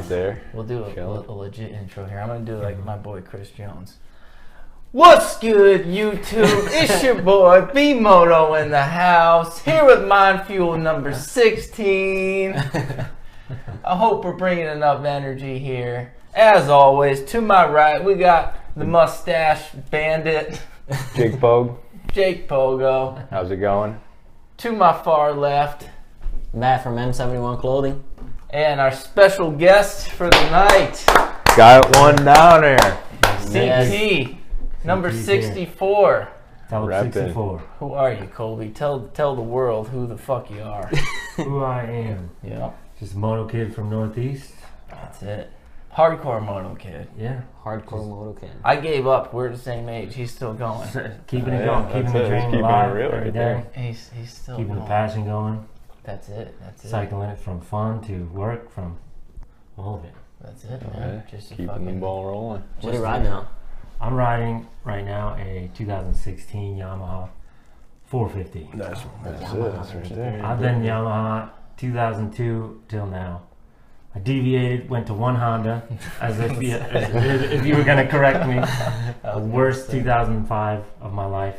there. We'll do a legit intro here. I'm gonna do like my boy Chris Jones. What's good, YouTube? It's your boy B-Moto in the house, here with Mind Fuel number 16. I hope we're bringing enough energy here. As always, to my right, we got the mustache bandit, Jake Pogue. Jake Pogo. How's it going? To my far left, Matt from M71 Clothing. and our special guest for the night, Got one down there. CT, number 64. Tell Reppin'. 64. Who are you, Colby? Tell the world who the fuck you are. Who I am. Yeah, Just a moto kid from Northeast. that's it. Hardcore moto kid. Yeah. Hardcore moto kid. I gave up. We're the same age. He's still going. Keeping it Yeah, going. that's Keeping it. the Just dream keeping it alive real every right day. there. He's still Keeping going. the passion going. That's it. That's it. Cycling it from fun to work, from all of it. That's it, Yeah, man. Just a keeping fucking the ball rolling. What do you ride now? I'm riding right now a 2016 Yamaha 450. That's Yamaha. it. That's right there. I've been Yamaha 2002 till now. I deviated, went to one Honda, as if you were going to correct me. The worst 2005 of my life.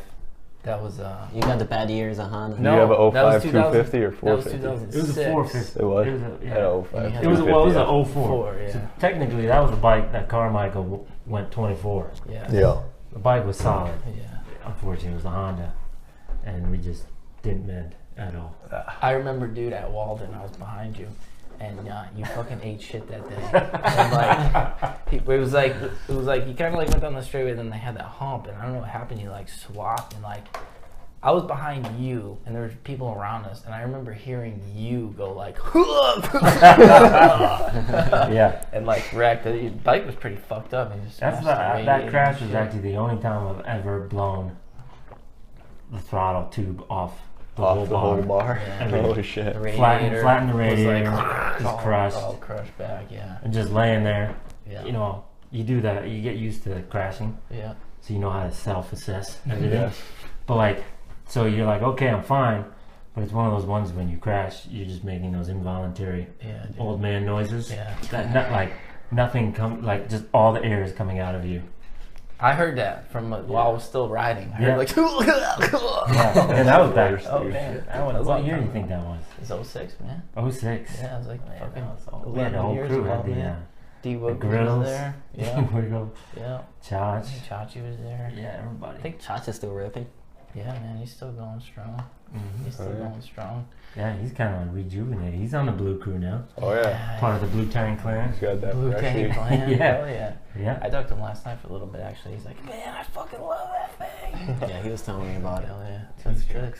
That was You got the bad years of Honda. No, you have an that was 05 250 or that was 450? 2006. It was a 450. It was? It was a, Yeah, yeah. 05 And you had It was a 250. 04. Four, yeah. So technically, that was a bike that Carmichael went 24. Yeah. Yeah. The bike was solid. Yeah. Unfortunately, it was a Honda, and we just didn't mend at all. I remember, dude, at Walden, I was behind you, and you fucking ate shit that day. And like, it was like you kind of like went down the straightaway, then they had that hump, and I don't know what happened. You like swapped, and like I was behind you, and there were people around us, and I remember hearing you go like, Yeah. and like wrecked. The bike was pretty fucked up. And you just That's smashed the that radiator crash and was shit. actually the only time I've ever blown the throttle tube off the Off the whole bar. Yeah. Holy shit. The radiator Flatten the was, radiator, like, just crushed. all crushed back. Yeah. and just laying there. Yeah. You know, you do that, you get used to crashing, Yeah. so you know how to self-assess everything. Yeah. But like, so you're like, okay, I'm fine. But it's one of those ones when you crash, you're just making those involuntary Yeah. Dude. old man noises. Yeah. That like nothing like just all the air is coming out of you. I heard that from while I was still riding. I heard Yeah. like, Yeah, and that was back. oh man, that one. What year do you think that was? It was 06, man. 06. Yeah, I was like fucking We had the 11 whole years crew ago, had the man. D the Wook grills. was there. Yeah, Wiggle, yeah. Chach. Chachi was there. Yeah, everybody. I think, Shots is still ripping. yeah, man, he's still going strong. He's still Oh, yeah. going strong. Yeah, he's kind of rejuvenated. He's on the blue crew now. Oh, yeah. Part of the Blue Tank clan. He's got that Blue Tank freshy. Clan. Yeah. Hell yeah. Yeah. I talked to him last night for a little bit actually. He's like, man, I fucking love that thing. Yeah, he was telling me about it. Hell yeah. That's good.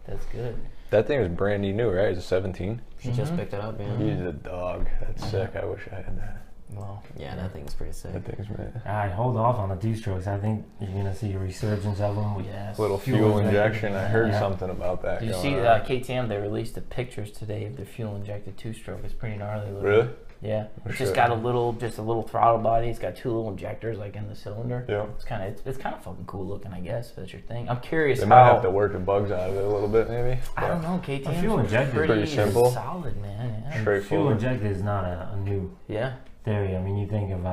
That's good. That thing was brand new, right? It's a 17. He just picked it up, yeah. He's a dog. That's sick. I wish I had that. Well, Yeah, that thing's pretty sick. That thing's man. I hold off on the two-strokes. I think you're gonna see a resurgence of them. yes. Little fuel injection. I heard Yeah. something about that. Did you going see on. KTM? They released the pictures today of the fuel injected two-stroke. It's pretty gnarly. Looking. Really? Yeah. Oh, It's just shit. got a little throttle body. It's got two little injectors like in the cylinder. Yeah. It's kind of fucking cool looking, I guess. If that's your thing. I'm curious They how. might have to work the bugs out of it a little bit, maybe. I don't know. KTM fuel injected is pretty simple. solid, man. Yeah. Fuel Straightforward. injected is not a new Yeah. theory. I mean, you think of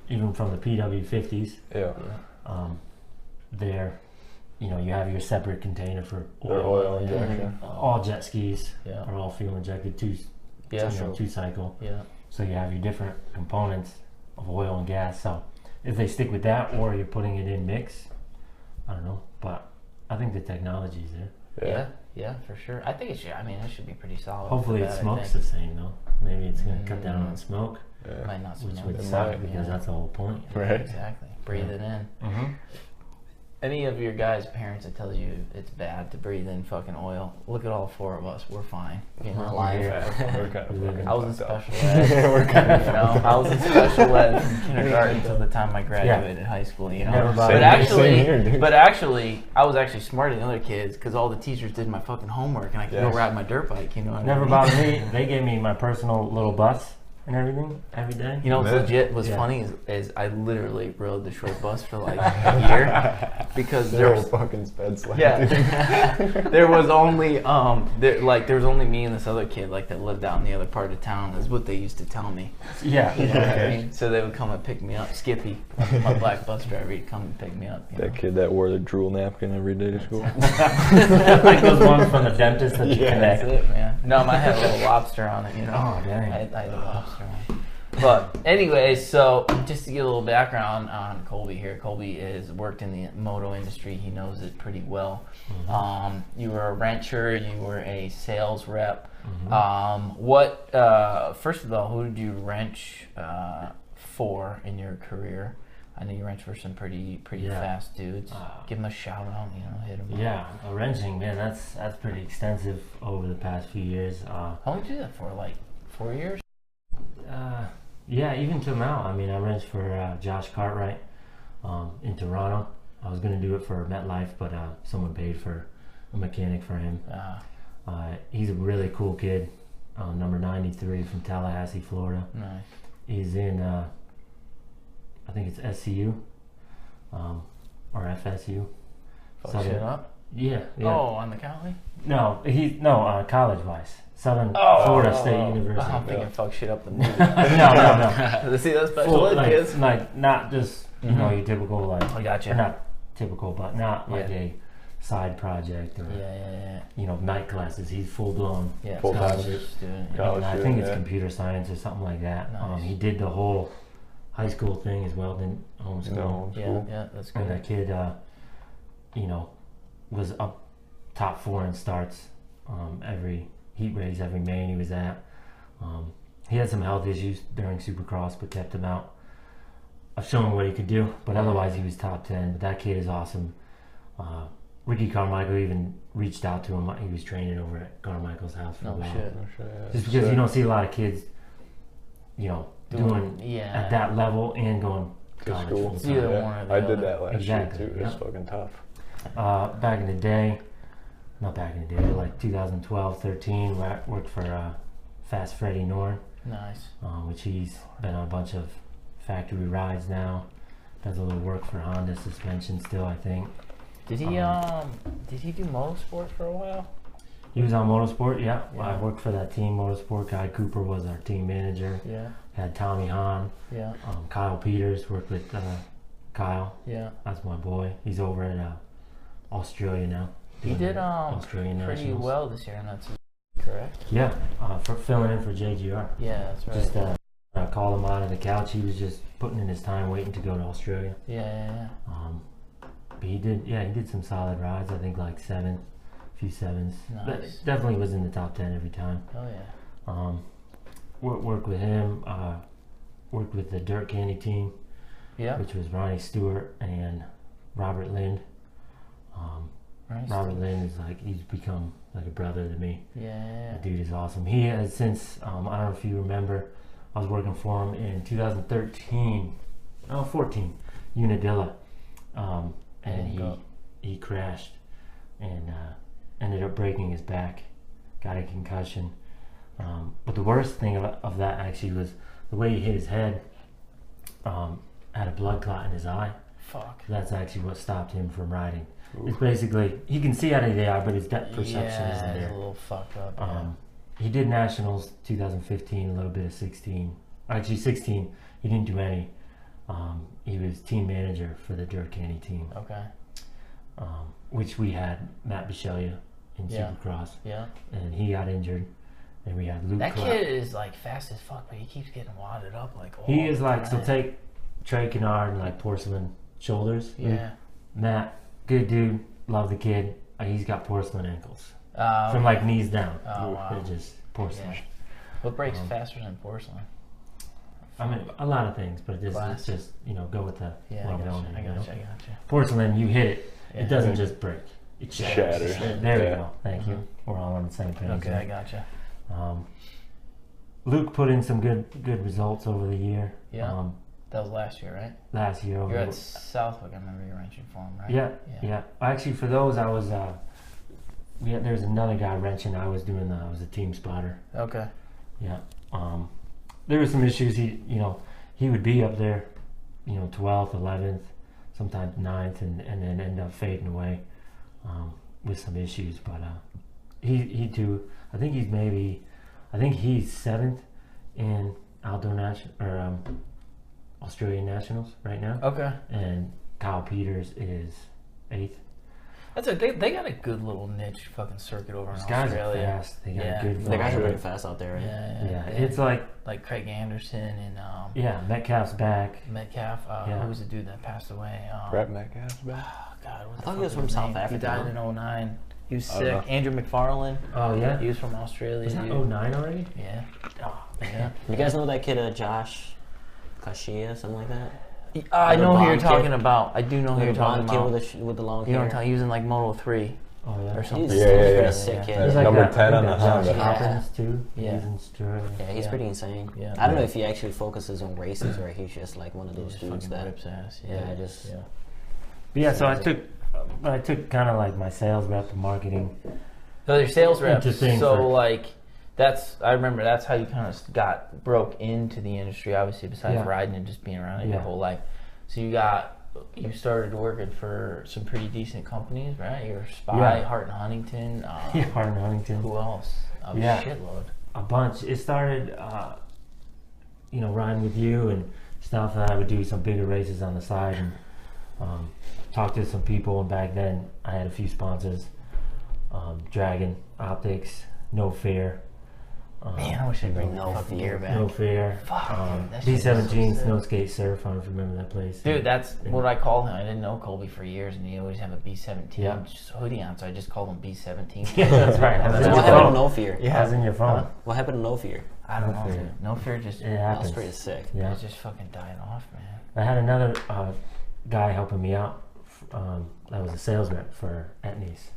even from the PW50s, Yeah. there, you know, you have your separate container for Their oil injection. All jet skis Yeah. are all fuel injected, Yeah. two cycle. Yeah. So you have your different components of oil and gas. So if they stick with that, or you're putting it in mix, I don't know. But I think the technology's there. Yeah. Yeah, for sure. I think it should. I mean, it should be pretty solid. Hopefully for it that, I smokes think. the same though. Maybe it's gonna cut down on smoke, Yeah. Might not which smoke. would It suck might, because yeah. that's the whole point. Right. Exactly. Breathe it in. Mm-hmm. Any of your guys' parents that tells you it's bad to breathe in fucking oil, look at all four of us. We're fine. You know, Alive. We're kind of fucking I was in fucked up. special ed. We're kind of You know, I was in special ed from kindergarten until the time I graduated high school. You know, Never but bothered. Same here, dude. I was actually smarter than other kids because all the teachers did my fucking homework and I could go Yes. ride my dirt bike. You know, what I Never mean? bothered me. They gave me my personal little bus and everything every day. You know what's legit? What's funny is I literally rode the short bus for like a year because There there was was fucking sped sled. there was only there was only me and this other kid like that lived out in the other part of town. Is what they used to tell me. Yeah. You know what I mean? So they would come and pick me up. Skippy, my black bus driver, he'd come and pick me up. You know? That kid that wore the drool napkin every day to school. Like those ones from the dentist that you That's connect. it, man. No, mine had a little lobster on it. You know. Oh, dang. I had a lobster on it. But anyway, so just to get a little background on Colby here. Colby has worked in the moto industry. He knows it pretty well. You were a wrencher. You were a sales rep. First of all, who did you wrench for in your career? I know you wrenched for some pretty fast dudes. Give them a shout out. You know, hit them. Yeah, wrenching, man. That's pretty extensive over the past few years. How long did you do that for? Like 4 years? Yeah, even till now. I mean, I wrenched for Josh Cartwright in Toronto. I was going to do it for MetLife, but someone paid for a mechanic for him. He's a really cool kid, number 93 from Tallahassee, Florida. Nice. He's in, I think it's SCU or FSU. Fuck shit up? Yeah. Oh, on the Cali? No, college-wise. Southern Florida State University. I'm thinking fuck shit up the movie. No. See, that's special ed kids. Like not just your typical like. I gotcha. Or not typical, but not like a side project or night classes. He's full blown. Yeah, full-time student. college I think it's student, computer science or something like that. Nice. He did the whole high school thing as well, then homeschool. Yeah, that's good. And that kid, was up top 4 in starts every heat race, every main he was at. He had some health issues during Supercross, but kept him out of showing what he could do. But otherwise, he was top 10. But that kid is awesome. Ricky Carmichael even reached out to him. He was training over at Carmichael's house for a while. Shit. Just because you don't see a lot of kids, doing at that level and going to college. School. full time. Either one or the I other. did that last Exactly, year too. It's fucking tough. Back in the day, not back in the day, like 2012, 13, where I worked for Fast Freddy Norn, Nice. which he's been on a bunch of factory rides now. Does a little work for Honda suspension still, I think. Did he do motorsport for a while? He was on Motorsport, yeah. Yeah. I worked for that team, Motorsport. Guy Cooper was our team manager. Yeah. Had Tommy Hahn. Yeah. Kyle Peters worked with Kyle. Yeah. That's my boy. He's over at Australia now. He doing did Australian pretty Nationals. well this year, and that's correct. Yeah, for filling in for JGR. Yeah, that's right. Just I called him out of the couch. He was just putting in his time waiting to go to Australia. Yeah. But he did some solid rides. I think like a few sevens. Nice. But definitely was in the top 10 every time. Oh yeah. Worked with him. Worked with the Dirt Candy team, Yeah. which was Ronnie Stewart and Robert Lind. Nice. Robert Lind is he's become like a brother to me. Yeah. That dude is awesome. He has since, I don't know if you remember, I was working for him in 14, Unadilla. And he crashed and ended up breaking his back, got a concussion. But the worst thing of that actually was the way he hit his head, had a blood clot in his eye. Fuck. That's actually what stopped him from riding. It's basically, he can see out of the eye, but his depth perception isn't it's there. a little fucked up. Yeah. He did nationals 2015, a little bit of 16. Actually 16, he didn't do any. He was team manager for the Dirt Candy team. Okay. Which we had Matt Bisceglia in Supercross. Yeah. And he got injured. And we had Luke That Clark. kid is like fast as fuck, but he keeps getting wadded up like all He is the like, so time. take Trey Kennard and like porcelain shoulders. Yeah. Matt, good dude, love the kid. He's got porcelain ankles. From Okay. like knees down. Oh, wow. They're just porcelain. Yeah. What breaks faster than porcelain? I mean, a lot of things, but it's Glass. just, go with the Yeah, what I'm I going gotcha. I in, you know? gotcha. Porcelain, you hit it. Yeah. It doesn't just break. It shatters. Shatters. There we Yeah. go. Thank you. We're all on the same page. Okay, I there. gotcha. Luke put in some good results over the year. Yeah. That was last year, right? Last year over You're at Southwick. I remember you were wrenching for him, right? Yeah. Actually, for those, I was. There's another guy wrenching. I was a team spotter. Okay. Yeah. there were some issues. He would be up there, 12th, 11th, sometimes 9th, and then end up fading away with some issues. But he too. I think he's 7th in outdoor Australian nationals right now. Okay. And Kyle Peters is 8th. They got a good little niche fucking circuit over in Those guys Australia. are fast. They got good. The guys are really fast out there, right? Yeah, it's like Craig Anderson and Metcalf's back. Metcalf. Who was the dude that passed away? Brett Metcalf's back. Oh God, what the I thought fuck he was from his South name? Africa. He died in 09. He was sick. Andrew McFarlane. Oh yeah, He was from Australia. is that dude. 09 already? Yeah. Oh, yeah. You guys know that kid, Josh Kashia, something like that? I know who you're blonde talking kid. about. I do know who you're talking Blonde about. kid with the long You know what I'm hair. talking? He was in like Moto 3 Oh yeah. or something. He's Yeah, pretty yeah. sick kid. He's He's number that- 10 I on think the that Josh Honda. Hopkins too. Yeah. He's in Stirling. Yeah, he's Yeah. pretty insane. Yeah. I don't know if he actually focuses on races or he's just like one of those Just dudes fucking that. rips ass. Yeah, just. Yeah. But yeah, so I took kind of like my sales rep and marketing. So your sales reps. Interesting So for- like, I remember that's how you kind of broke into the industry. Obviously, besides Yeah. riding and just being around it your Yeah. whole life. So you started working for some pretty decent companies, right? You were Spy, Yeah. Hart and Huntington. Yeah, Hardin Huntington. Who else? A Yeah. shitload. A bunch. It started, riding with you and stuff. And I would do some bigger races on the side and talk to some people. And back then, I had a few sponsors: Dragon Optics, No Fear. Man, I wish I'd bring No that fucking Fear. gear back. No Fear. Fuck, that shit is B17, so Snow sick. Skate Surf. I don't know if you remember that place. Dude, that's what I called him. I didn't know Colby for years, and he always have a B17 Yeah. hoodie on, so I just called him B17. Yeah, that's right. Yeah, That's So in what your happened to phone. No Fear? Yeah. That's in your phone. Huh? What happened to No Fear? I don't No know. Fear. Dude. No Fear just It That happens. was pretty sick. Yeah. it just fucking died off, man. I had another guy helping me out. That was a sales rep for Etnies.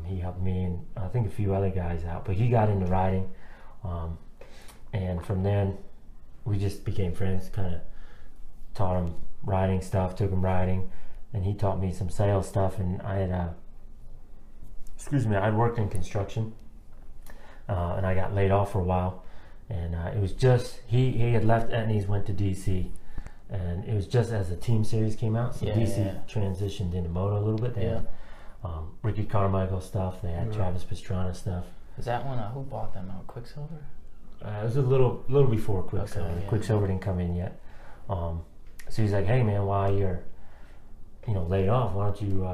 He helped me and I think a few other guys out, but he got into riding. And from then, we just became friends. Kind of taught him riding stuff, took him riding, and he taught me some sales stuff. And I had, I'd worked in construction, and I got laid off for a while. And it was just he had left Etnies, went to DC, and it was just as the team series came out. So Yeah, DC yeah. transitioned into moto a little bit. They had Ricky Carmichael stuff. They had Travis Pastrana stuff. Is that one? Who bought them out? Quicksilver? It was a little before Quicksilver. Okay, yeah. Quicksilver didn't come in yet. So he's like, "Hey man, while you're, laid off, why don't you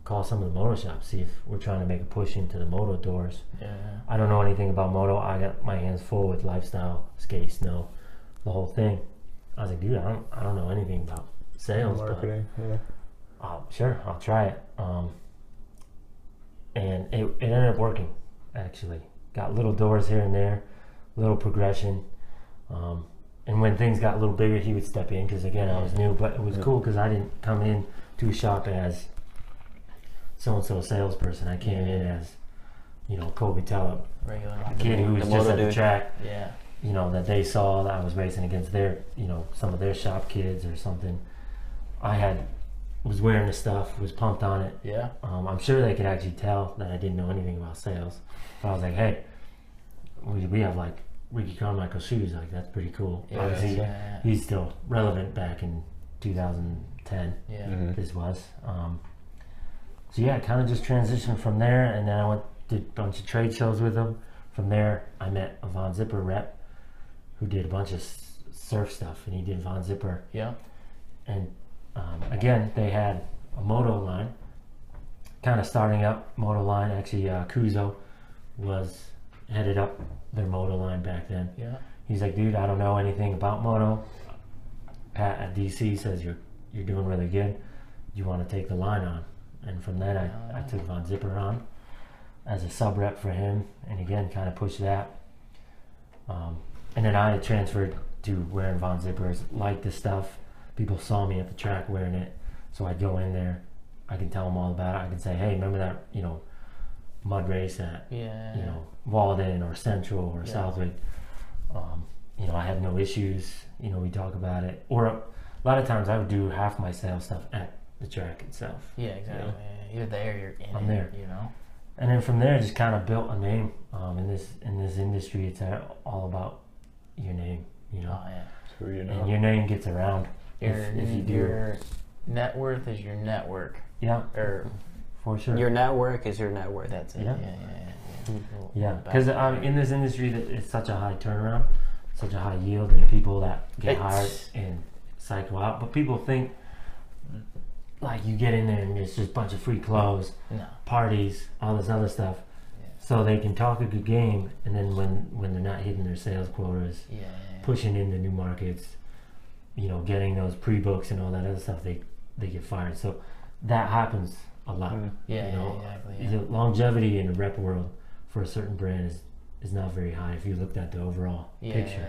call some of the moto shops, see if we're trying to make a push into the moto doors." Yeah. I don't know anything about moto. I got my hands full with lifestyle, skate, snow, the whole thing. I was like, dude, I don't know anything about sales, Marketing. Yeah. but sure, I'll try it. And it ended up working. Actually, got little doors here and there. Little progression, and when things got a little bigger, he would step in because again I was new, but it was cool because I didn't come in to a shop as so-and-so salesperson. I came in as Kobe Tellup, Regular. a kid who was The just moto at the dude. track, Yeah. that they saw that I was racing against their some of their shop kids or something. Was wearing the stuff, was pumped on it. Yeah. I'm sure they could actually tell that I didn't know anything about sales, but I was like, hey, we have like Ricky Carmichael shoes, like that's pretty cool. Yeah, Obviously, yeah. he's still relevant back in 2010. Yeah. Mhm. This was. So yeah, kind of just transitioned from there, and then I did a bunch of trade shows with him. From there, I met a Von Zipper rep who did a bunch of surf stuff, and he did Von Zipper. Yeah. And again, they had a moto line, kind of starting up moto line. Actually, Kuzo was headed up their moto line back then. Yeah. He's like, dude, I don't know anything about moto. Pat at DC says you're doing really good. You want to take the line on? And from then I took Von Zipper on as a sub rep for him, and again kind of pushed that. And then I had transferred to wearing Von Zippers, liked the stuff. People saw me at the track wearing it, so I'd go in there. I can tell them all about it. I can say, hey, remember that mud race at Walden or Central or Southwick? I had no issues. We talk about it. Or a lot of times I would do half my sales stuff at the track itself. Yeah, exactly. You're there. You're in I'm it. there. And then from there, just kind of built a name in this industry. It's all about your name, you know. Oh, yeah. Who you And know. your name gets around if you do. Your net worth is your network. Yeah, Or for sure. Your network is your net worth. that's it. Yeah. Yeah. Because in this industry, that it's such a high turnaround, such a high yield, and people that get It's- hired and cycle out. But people think like you get in there and it's just a bunch of free clothes, No. parties, all this other stuff, Yeah. so they can talk a good game, and then when they're not hitting their sales quotas, Yeah. pushing into new markets, you know, getting those pre-books and all that other stuff, they get fired. So that happens a lot. Yeah. You know, Exactly. Yeah. The longevity in the rep world for a certain brand is not very high if you looked at the overall picture.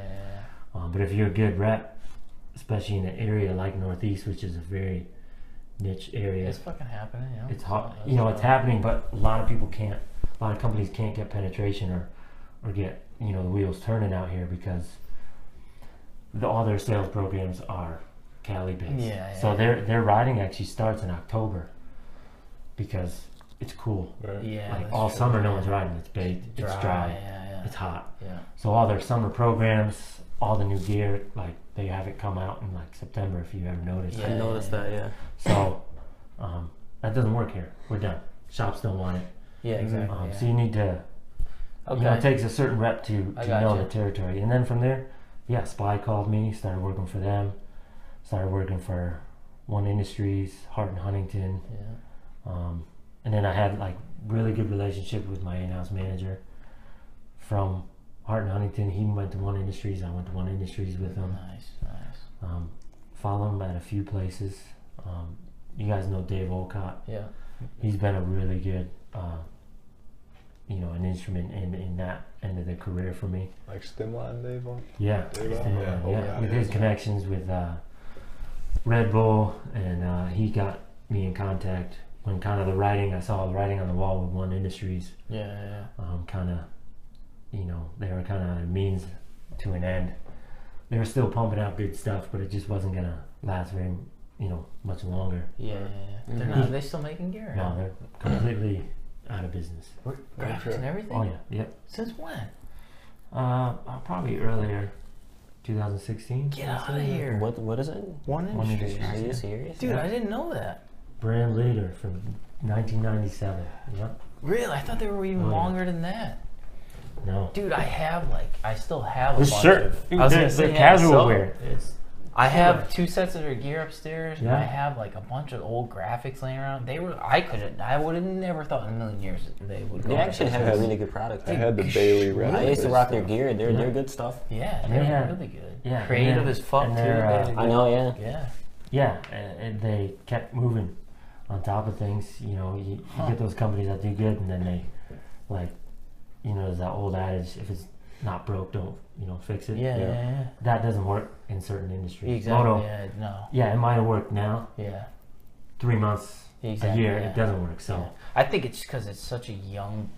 But if you're a good rep, especially in an area like Northeast, which is a very niche area, It's fucking happening. You know? it's hot. So You know, it's happening, but a lot of people can't. A lot of companies can't get penetration or get, you know, the wheels turning out here because all their sales programs are Cali based. Yeah, So yeah. their riding actually starts in October because it's cool. Right. Yeah. Like that's all true. summer, no one's riding. It's baked. It's dry. Yeah. It's hot. Yeah. So all their summer programs, all the new gear, like they have it come out in like September if you ever noticed. Yeah. I noticed that. Yeah. So that doesn't work here. We're done. Shops don't want it. Yeah. Exactly. So you need to. Okay. You know, it takes a certain rep to I know gotcha. the territory, and then from there, yeah, Spy called me. Started working for them. Started working for One Industries, Hart and Huntington, Yeah. and then I had like really good relationship with my in-house manager from Hart and Huntington. He went to One Industries. I went to One Industries with him. Nice. Follow him at a few places. You guys know Dave Olcott. Yeah. He's been a really good, you know, an instrument in that end of the career for me. Like Stimline, Dave. Yeah, Dave, yeah, yeah. with his connections with Red Bull, and he got me in contact when kind of the writing, I saw the writing on the wall with One Industries. Yeah. Kind of, you know, they were kind of a means to an end. They were still pumping out good stuff, but it just wasn't gonna last very, you know, much longer. Yeah. They're Mhm. not. Are they still making gear? No, they're completely out of business. Graphics and everything. Oh yeah, yep. Since when? Probably earlier, 2016. Get out of here. What is it? One One Industries. Industries. Are you serious? Dude, I didn't know that. Brand leader from 1997. Yep. Really? I thought they were even Oh, yeah. longer than that. No. Dude, I still have a There's bunch certain. of. I was They're gonna say, yeah, casual so- wear. It's I have 2 sets of their gear upstairs, and Yeah. I have like a bunch of old graphics laying around. They were. I would have never thought in a million years that they would. They go actually like have this. a really good product. I had the Bailey Red. I used to rock their gear. They're Yeah. good stuff. Yeah, And they're they had- really good. yeah, Creative and then- as fuck and too. they're, They- I know. Yeah. Yeah. yeah, and they kept moving on top of things. You know, you get those companies that do good, and then they, like, you know, there's that old adage: if it's not broke, don't fix it. Yeah. That doesn't work in certain industries. Exactly. Moto, Yeah. No. yeah, it might have worked now. Yeah. 3 months, Exactly. a year, yeah. it doesn't work. So. Yeah. I think it's because it's such a young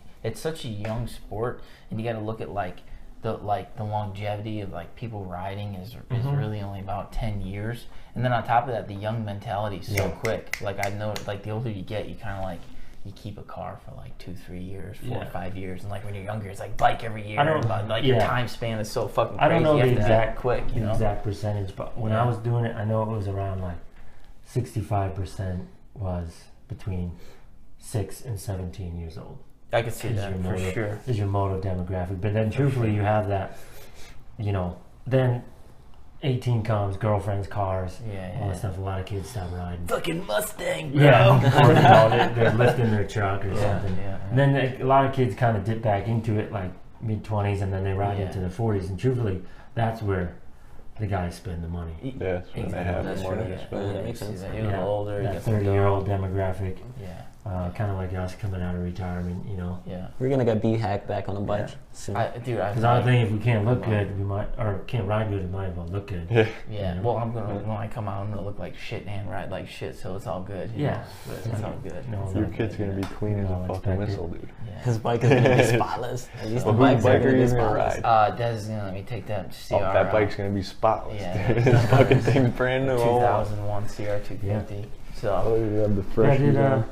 sport, and you got to look at like the longevity of like people riding is Mhm. really only about 10 years, and then on top of that, the young mentality is so Yeah. quick. Like I know, like the older you get, you kind of like you keep a car for like 2-3 years, 4 or Yeah. 5 years, and like when you're younger, it's like bike every year. I don't- but like your yeah. time span is so fucking crazy. I don't know you the have to act exact quick, you know. exact percentage, but when Yeah. I was doing it, I know it was around like 65% was between 6 and 17 years old. I could see Is that your for motor- sure. Is your moto demographic, but then truthfully, you have that, then 18 comes, girlfriends, cars, all that stuff. A lot of kids stop riding. Fucking Mustang, bro. Yeah, or, they're lifting their truck or something. Yeah. And then a lot of kids kind of dip back into it like mid-20s, and then they ride Yeah. into their 40s. And truthfully, that's where the guys spend the money. Yeah, that's when they have the That's money true, to yeah. spend. Yeah, that makes sense. You're a little older. you That get some 30-year-old dough. demographic, Yeah. kind of like us coming out of retirement, Yeah. We're gonna get B-Hack back on the bike soon. Because I think if we can't look good, we might, or can't ride good, we might as well look good. Yeah. Yeah, well, when I come out, I'm gonna look like shit and ride like shit, so it's all good. you Yeah. know, but it's all good. No, It's Your all kid's good, gonna be clean as No, a fucking expect it. whistle, dude. Yeah. His bike is gonna be spotless. At least Well, the whose bike's bike gonna are be you gonna spotless. ride? Des is gonna let me take that Oh, CR. that bike's gonna be spotless. Yeah. Dude. This fucking thing's brand new. 2001 CR250. So. Oh, you have the fresh.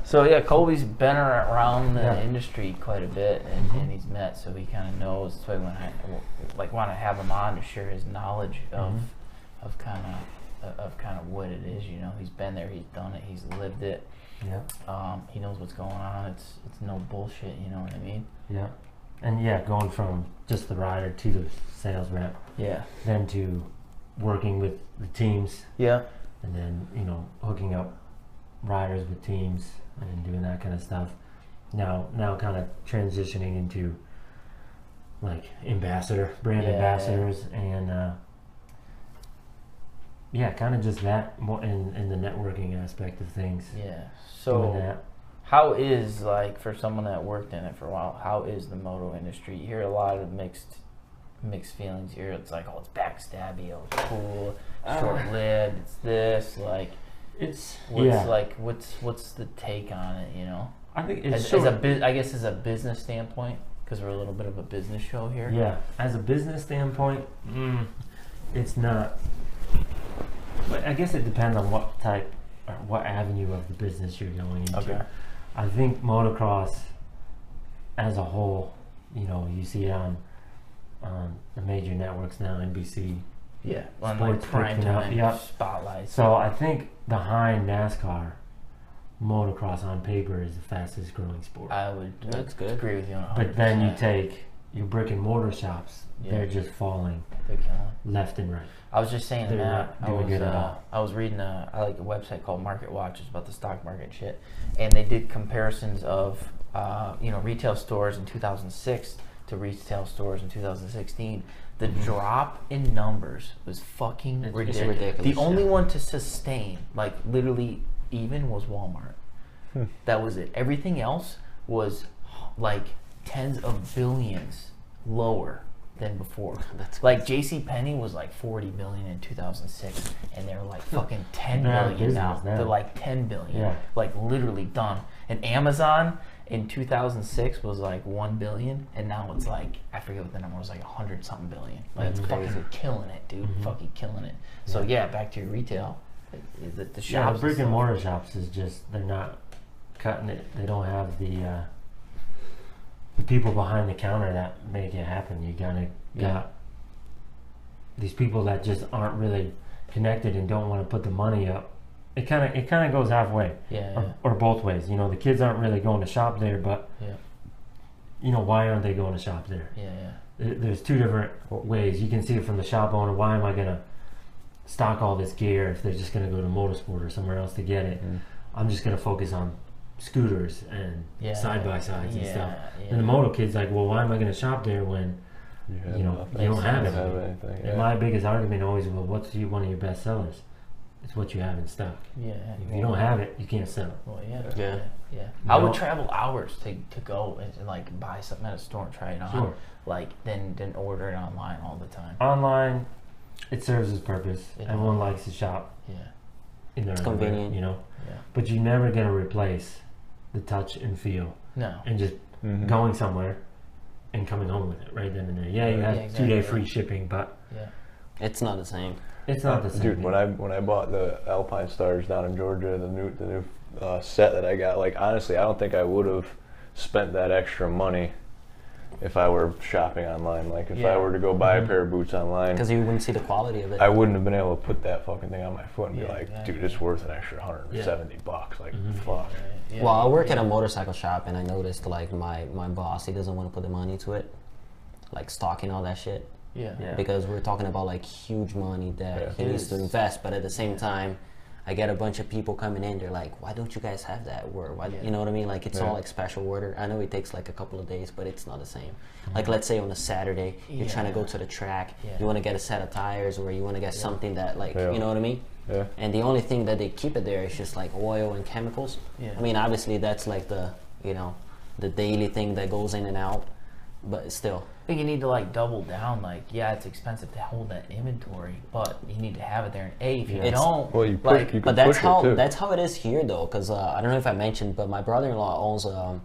So yeah, Colby's been around the Yeah. industry quite a bit, and he's met, so he kind of knows. So when I want to have him on to share his knowledge of kind of what it is. You know, he's been there, he's done it, he's lived it. Yeah. He knows what's going on. It's no bullshit. You know what I mean? Yeah. And yeah, going from just the rider to the sales rep, Yeah. then to working with the teams, Yeah. and then hooking up riders with teams and doing that kind of stuff. Now kind of transitioning into like brand ambassadors, and kind of just that more in the networking aspect of things. Yeah. Doing So that. how is, like, for someone that worked in it for a while, how is the moto industry? You hear a lot of mixed feelings here. It's like, oh, it's backstabby, oh, it's cool, short-lived, it's this, like, what's the take on it, you know? I think it's I guess as a business standpoint, because we're a little bit of a business show here. Yeah, as a business standpoint, it's not. But I guess it depends on what type or what avenue of the business you're going into. Okay. I think motocross as a whole, you see it on the major networks now, NBC. Yeah, on like Sports prime picking up, time yep. spotlights. So I think behind NASCAR, motocross on paper is the fastest growing sport. I would That's good. agree with you on 100%. But then you take your brick and mortar shops, they're just falling They're killing. left and right. I was just saying They're that not doing good at all. I was reading I like a website called Market Watch. It's about the stock market shit, and they did comparisons of retail stores in 2006 to retail stores in 2016. The drop in numbers was fucking It's ridiculous. ridiculous, The only yeah. one to sustain, like literally even, was Walmart. That was it. Everything else was like tens of billions lower than before. That's like JCPenney was like 40 billion in 2006, and they're like fucking 10 They're out of billion now. business now. They're like 10 billion. Yeah. Like literally done. And Amazon in 2006 was like 1 billion, and now it's like, I forget what the number was, like 100 something billion. Like it's fucking killing it, dude. Fucking killing it. So yeah, back to your retail. The shops. Yeah, the brick and stuff. mortar shops is just, they're not cutting it. They don't have the people behind the counter that make it happen. You got these people that just aren't really connected and don't want to put the money up. It kind of goes halfway, or both ways. The kids aren't really going to shop there, but why aren't they going to shop there? There's two different ways. You can see it from the shop owner. Why am I gonna stock all this gear if they're just gonna go to Motorsport or somewhere else to get it? I'm just gonna focus on scooters and side by sides and stuff. And the moto kid's like, well, why am I gonna shop there when you don't have anything? And my biggest argument always, well, what's one of your best sellers? It's what you have in stock. If you don't have it, you can't sell it. Well, Yeah. I would travel hours to go and like buy something at a store and try it on. Sure. Like then order it online all the time. Online, it serves its purpose. It Everyone likes to shop. In their It's own way, convenient. But you're never gonna replace the touch and feel No. and just going somewhere and coming home with it right then and there. Yeah, you have exactly. 2-day free shipping, but It's not the same. it's not the same. Dude, when I bought the Alpine Stars down in Georgia, the new set that I got, like honestly, I don't think I would have spent that extra money if I were shopping online. Like if I were to go buy a pair of boots online, Because you wouldn't see the quality of it. I wouldn't have been able to put that fucking thing on my foot and be like, exactly. dude, it's worth an extra $170. Like fuck. Well, I work at a motorcycle shop, and I noticed like my boss, he doesn't want to put the money to it, like stocking all that shit. Yeah. Because we're talking about like huge money that he It needs to is. invest. But at the same time, I get a bunch of people coming in. They're like, "Why don't you guys have that?" Or why, you know what I mean? Like it's all like special order. I know it takes like a couple of days, but it's not the same. Like let's say on a Saturday, you're trying to go to the track. You want to get a set of tires, or you want to get something that like you know what I mean? Yeah. And the only thing that they keep it there is just like oil and chemicals. I mean, obviously that's like the the daily thing that goes in and out, but still. I think you need to like double down. Like, it's expensive to hold that inventory, but you need to have it there. And if you don't, Well, you like, can But that's push it too. that's how it is here though, because I don't know if I mentioned, but my brother-in-law owns a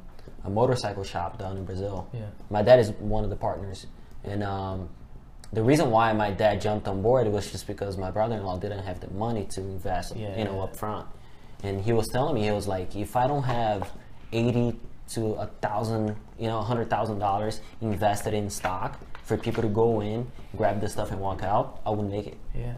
motorcycle shop down in Brazil. My dad is one of the partners, and the reason why my dad jumped on board was just because my brother-in-law didn't have the money to invest, up front, and he was telling me, he was like, if I don't have 80 to $1,000, $100,000 invested in stock for people to go in, grab the stuff and walk out, I wouldn't make it. Yeah.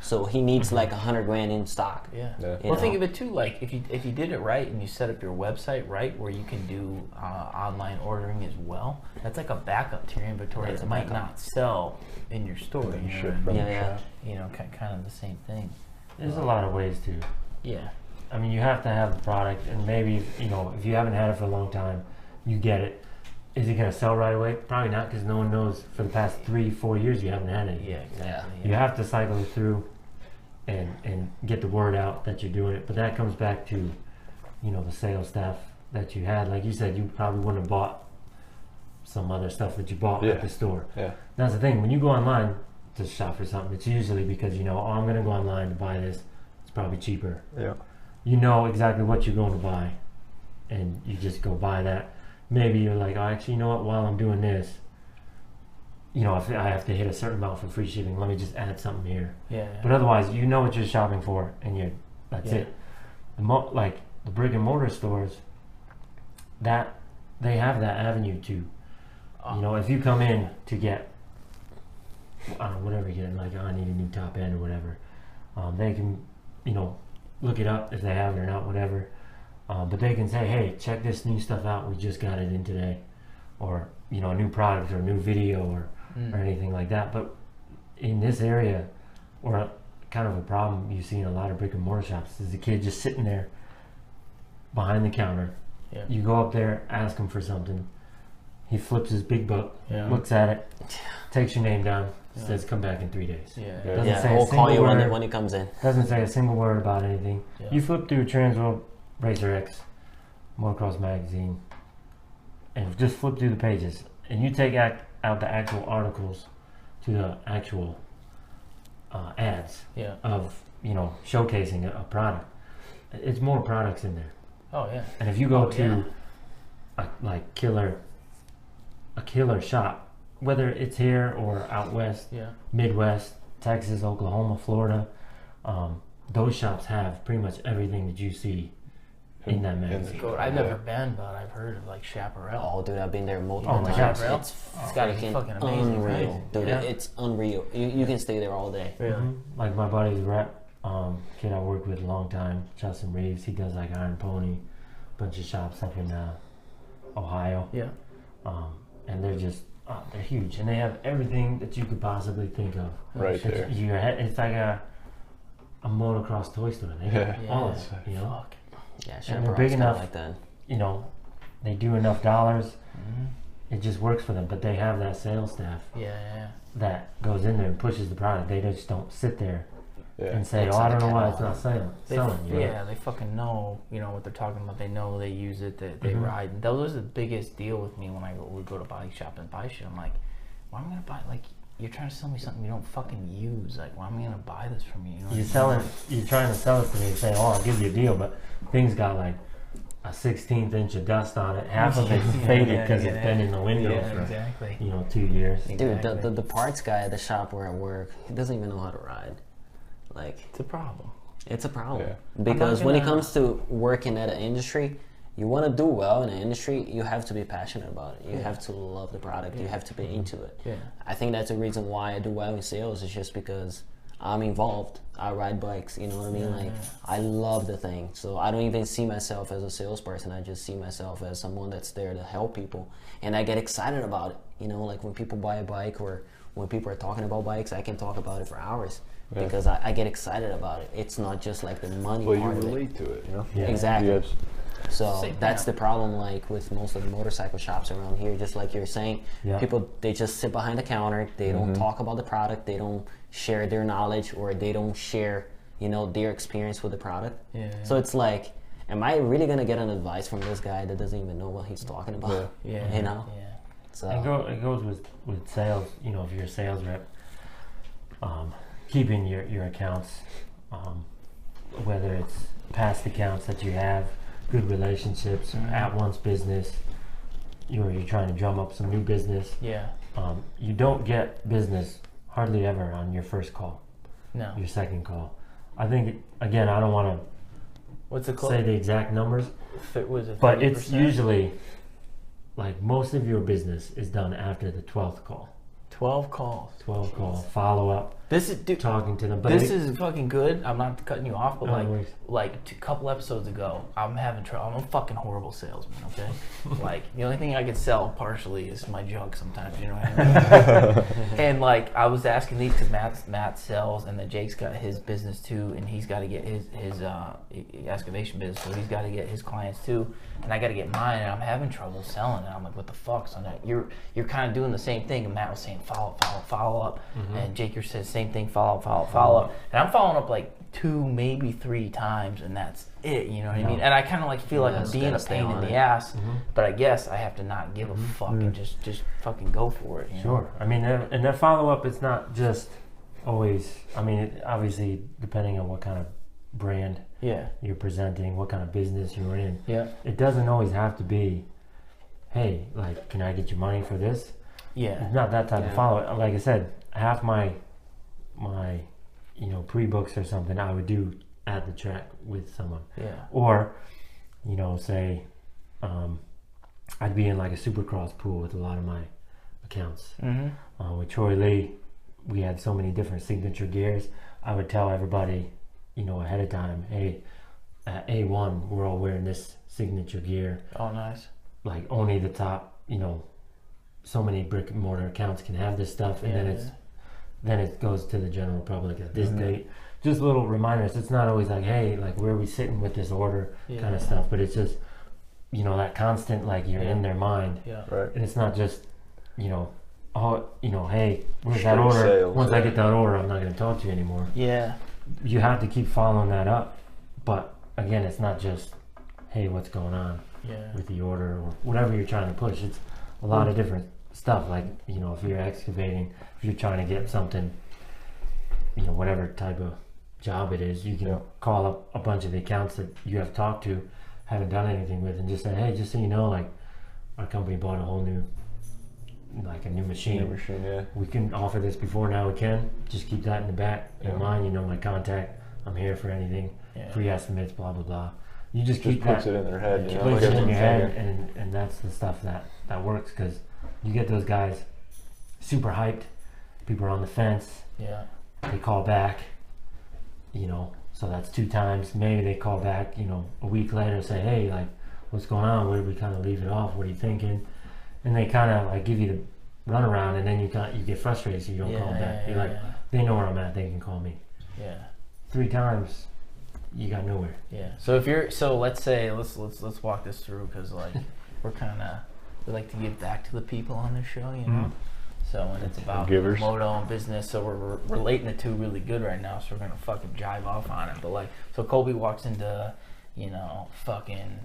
So he needs like $100,000 in stock. Yeah. Yeah. Well, think of it too. Like if you did it right and you set up your website right, where you can do online ordering as well, that's like a backup to your inventory that might not sell in your store. You know Ship what I from mean? the shop. You know, kind of the same thing. There's a lot of ways to. Yeah. I mean, you have to have the product, and maybe, if you haven't had it for a long time, you get it. Is it going to sell right away? Probably not, because no one knows for the past 3-4 years you haven't had it. Yeah, exactly. You have to cycle it through and get the word out that you're doing it. But that comes back to, the sales staff that you had. Like you said, you probably wouldn't have bought some other stuff that you bought at the store. Yeah. That's the thing. When you go online to shop for something, it's usually because I'm going to go online to buy this. It's probably cheaper. Yeah. You know exactly what you're going to buy, and you just go buy that. Maybe you're like, oh, actually, you know what? While I'm doing this, if I have to hit a certain amount for free shipping, let me just add something here. Yeah. But otherwise, you know what you're shopping for, and that's it. Like the brick and mortar stores, that they have that avenue to, if you come in to get, I don't know, whatever you're getting, like, I need a new top end or whatever, they can, look it up if they have it or not, whatever. But they can say, hey, check this new stuff out. We just got it in today. Or, a new product or a new video or anything like that. But in this area, or kind of a problem you see in a lot of brick and mortar shops, is the kid just sitting there behind the counter. Yeah. You go up there, ask him for something. He flips his big book, Yeah. looks at it, takes your name down, says come back in 3 days. Yeah. Doesn't say a We'll call single you word. when it comes in. Doesn't say a single word about anything. Yeah. You flip through Transworld Racer X, Motocross magazine, and just flip through the pages, and you take out the actual articles to the actual ads Yeah. of showcasing a product. It's more products in there. Oh yeah. And if you go Oh, to a killer shop, whether it's here or out west, Yeah. Midwest, Texas, Oklahoma, Florida, those shops have pretty much everything that you see in that magazine. I've never been, but I've heard of like Chaparral. Oh, dude, I've been there multiple Oh my times. God. It's gotta be fucking amazing, unreal, right? dude. Yeah. It's unreal. You can stay there all day. Really? Like my buddy's rep, kid I worked with a long time, Justin Reeves. He does like Iron Pony, bunch of shops up in Ohio, Yeah. and they're just they're huge, and they have everything that you could possibly think of. Right there. It's like a motocross toy store. They have all of it, Fuck. Yeah, And Chaparral's they're big kinda enough. like that. They do enough dollars. It just works for them, but they have that sales staff Yeah. that goes in there and pushes the product. They just don't sit there Yeah. and say, It's "Oh, I like don't know a why it's catalog. not selling." They, selling yeah, they fucking know, what they're talking about. They know they use it, they Mhm. ride. And that was the biggest deal with me when I would go to bike shop and buy shit. I'm like, why am I gonna buy, like, you're trying to sell me something you don't fucking use. Like, why am I gonna buy this from you? You're trying to sell it to me and say, "Oh, I'll give you a deal," but things got like a 16th inch of dust on it. Half of it's faded because it's been in the window for exactly. 2 years. Dude, Exactly. the parts guy at the shop where I work, he doesn't even know how to ride. Like, It's a problem. it's a problem. Yeah. Because when it gonna- comes to working at an industry, you want to do well in an industry, you have to be passionate about it. You have to love the product. You have to be into it. Yeah. I think that's the reason why I do well in sales, is just because I'm involved. I ride bikes, you know what I mean? Like, I love the thing. So I don't even see myself as a salesperson. I just see myself as someone that's there to help people. And I get excited about it. Like when people buy a bike or when people are talking about bikes, I can talk about it for hours Yeah. because I get excited about it. It's not just like the money Well, you part of it. relate to it, Yeah. Exactly. You have, So Same that's thing. the problem, like with most of the motorcycle shops around here. Just like you're saying, Yeah. people, they just sit behind the counter. They don't talk about the product. They don't share their knowledge, or they don't share, their experience with the product. Yeah. So it's like, am I really gonna get an advice from this guy that doesn't even know what he's talking about? Yeah. Yeah. So It goes with sales. If you're a sales rep, keeping your accounts, whether it's past accounts that you have, good relationships, at once business, you're trying to drum up some new business. Yeah. You don't get business hardly ever on your first call, No. your second call. I think, again, I don't want to What's it called? say the exact numbers, Was it 30%? but it's usually like most of your business is done after the 12th call. 12 calls. 12 call, follow up, This is, dude, talking to them. But this is fucking good. I'm not cutting you off, but no, like a couple episodes ago, I'm having trouble. I'm a fucking horrible salesman, okay? Like, the only thing I can sell partially is my junk sometimes, you know what I mean? And like, I was asking these because Matt sells, and then Jake's got his business too, and he's got to get his excavation business, so he's got to get his clients too, and I got to get mine, and I'm having trouble selling it. I'm like, what the fuck? So now you're kind of doing the same thing, and Matt was saying follow up, and Jake says same thing, follow up, and I'm following up like 2, maybe 3 times, and that's it, you know what I mean? And I kind of like feel like I'm being a pain in the ass, but I guess I have to not give a fuck and just fucking go for it. You know? Sure. I mean, and that follow up, it's not just always. I mean, obviously, depending on what kind of brand you're presenting, what kind of business you're in, it doesn't always have to be, hey, like, can I get your money for this? It's not that type of follow up. Like I said, half my pre-books or something I would do at the track with someone, or say I'd be in like a supercross pool with a lot of my accounts. With Troy Lee, we had so many different signature gears. I would tell everybody ahead of time, hey, at A1 we're all wearing this signature gear. Oh, nice. Like only the top so many brick and mortar accounts can have this stuff, and then it goes to the general public at this date. Just little reminders. It's not always like, hey, like, where are we sitting with this order kind of stuff, but it's just that constant, like, you're in their mind, Right. and it's not just hey, where's that order? Sales, Once I get that order, I'm not going to talk to you anymore. You have to keep following that up, but again, it's not just, hey, what's going on with the order or whatever you're trying to push. It's a lot of different stuff, like if you're excavating, if you're trying to get something, whatever type of job it is, you can call up a bunch of the accounts that you have talked to, haven't done anything with, and just say, hey, just so you know, like, our company bought a whole new machine. We can offer this before now. We can just keep that in the back of your mind. My contact. I'm here for anything. Free estimates. Blah blah blah. You just keep puts that. It in their head. Puts it in your head, and that's the stuff that works, because you get those guys super hyped. People are on the fence. They call back. So that's 2 times. Maybe they call back. A week later, and say, hey, like, what's going on? Where did we kind of leave it off? What are you thinking? And they kind of like give you the runaround, and then you get frustrated, so you don't call back. You're like, they know where I'm at. They can call me. 3 times, you got nowhere. So let's say let's walk this through, because like we like to give back to the people on this show, So when it's about Givers. moto and business, so we're relating the two really good right now, so we're gonna fucking jive off on it. But like, so Colby walks into fucking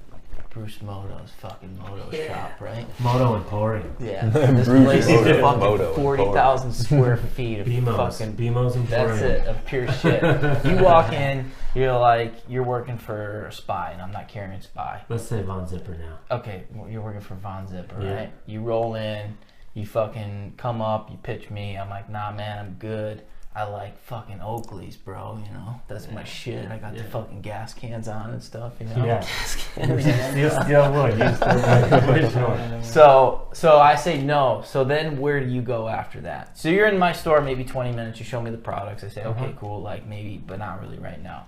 Bruce Moto's fucking moto shop, right? Moto and pouring. This place is fucking 40,000 square feet of fucking BMOs and pouring. That's it, of pure shit. You walk in, you're like, you're working for Spy, and I'm not carrying Spy. Let's say Von Zipper now. Okay, you're working for Von Zipper, right? You roll in, you fucking come up, you pitch me. I'm like, nah, man, I'm good. I like fucking Oakley's, bro, that's my shit. I got the fucking gas cans on and stuff, Gas cans. You still would. Sure. So I say no. So then where do you go after that? So you're in my store, maybe 20 minutes. You show me the products. I say, okay, cool, like maybe, but not really right now.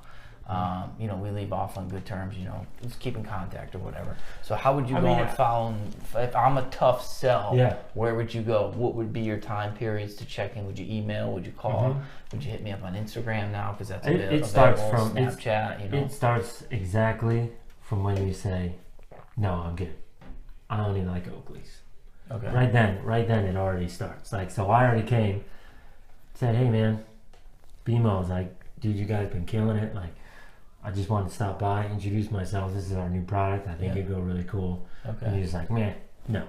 We leave off on good terms, let's keep in contact or whatever. So how would you go and follow, if I'm a tough sell, where would you go? What would be your time periods to check in? Would you email? Would you call? Would you hit me up on Instagram now? Because that's it starts from Snapchat, It starts exactly from when you say, no, I'm good. I only like Oakley's. Okay. Right then it already starts. Like, so I already came, said, hey man, BMO's, like, dude, you guys been killing it. Like, I just wanted to stop by, introduce myself. This is our new product. I think it'd go really cool. Okay. And he's like, man, no.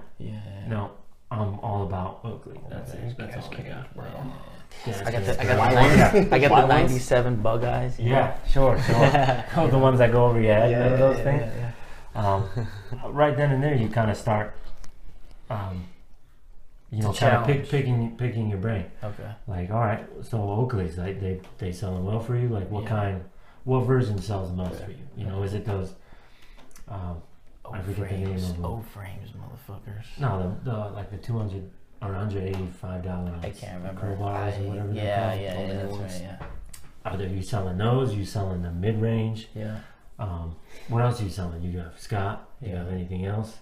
No, I'm all about Oakley. That's it. That's all I got, bro. Yeah, I got the 97 bug eyes. Yeah, sure. The ones that go over your head. Remember those things? Right then and there, you kind of start, kind of picking your brain. Okay. Like, all right, so Oakley's, like, they selling well for you? Like, what kind what version sells the most for you? You know, is it those? I forget the name of them. O-frames, motherfuckers. No, the like the $200 or $185. I can't remember. Crowbars or whatever. Yeah, they're called. that's right. Yeah. Are you selling those? You selling the mid range? Yeah. What else are you selling? You got Scott? You have anything else?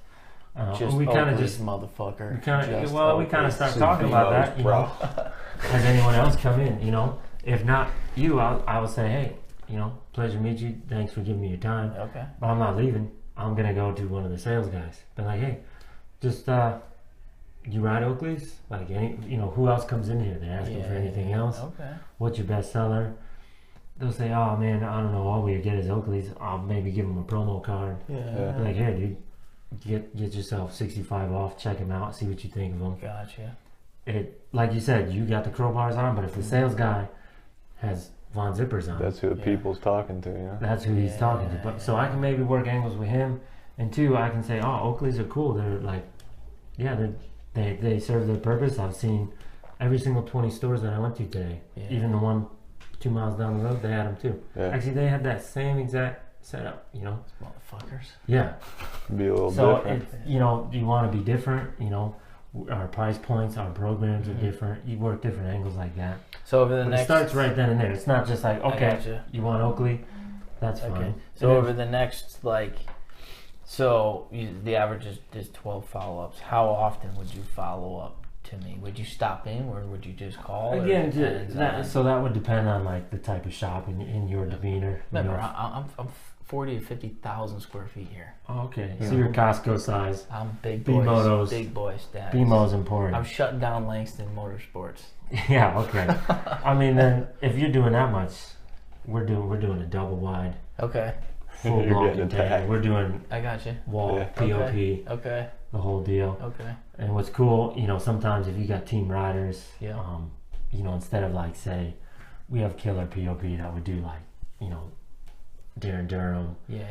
Just we kind of just motherfucker. we kind of start talking about that. You know, has anyone else come in? You know, if not you, I would say, hey, you know, pleasure to meet you. Thanks for giving me your time. Okay. But I'm not leaving. I'm gonna go to one of the sales guys. Be like, hey, just you ride Oakleys? Like, you know, who else comes in here? They're asking for anything else. Okay. What's your best seller? They'll say, oh man, I don't know, all we get is Oakleys. I'll maybe give them a promo card. Yeah. Like, here, dude, get yourself 65 off. Check them out. See what you think of them. Gotcha. Like you said, you got the crowbars on, but if the sales guy has Von Zippers on, that's who the people's talking to. You know, that's who he's talking to. But so I can maybe work angles with him, and two, I can say, oh, Oakleys are cool. They're like, yeah, they serve their purpose. I've seen every single 20 stores that I went to today. Yeah. Even the one 2 miles down the road, they had them too. Yeah. Actually, they had that same exact setup. You know, Motherfuckers. yeah. be a little So different. you know, you want to be different. You know, our price points, our programs are different. You work different angles like that. So over the But next. it starts right then and there. It's not just like, okay, gotcha. you want Oakley, that's Okay. fine. So over the next the average is 12 follow-ups. How often would you follow up to me? Would you stop in, or would you just call? Again, Or so that would depend on like the type of shop and in your demeanor. Remember, you know. I'm 40 to 50,000 square feet here. Oh, okay, Yeah. so you're Costco size. I'm big B-motos. boys. Big boy status. BMO's important. I'm shutting down Langston Motorsports. Yeah, okay. I mean, then if you're doing that much, we're doing a double wide, Okay, full You're block getting interior. attacked. We're doing I got you. wall, Yeah. POP, Okay. the whole deal. Okay. And what's cool, you know, sometimes if you got team riders, Yeah. you know, instead of like say, we have killer POP that would do like, you know, Darren Durham. Yeah.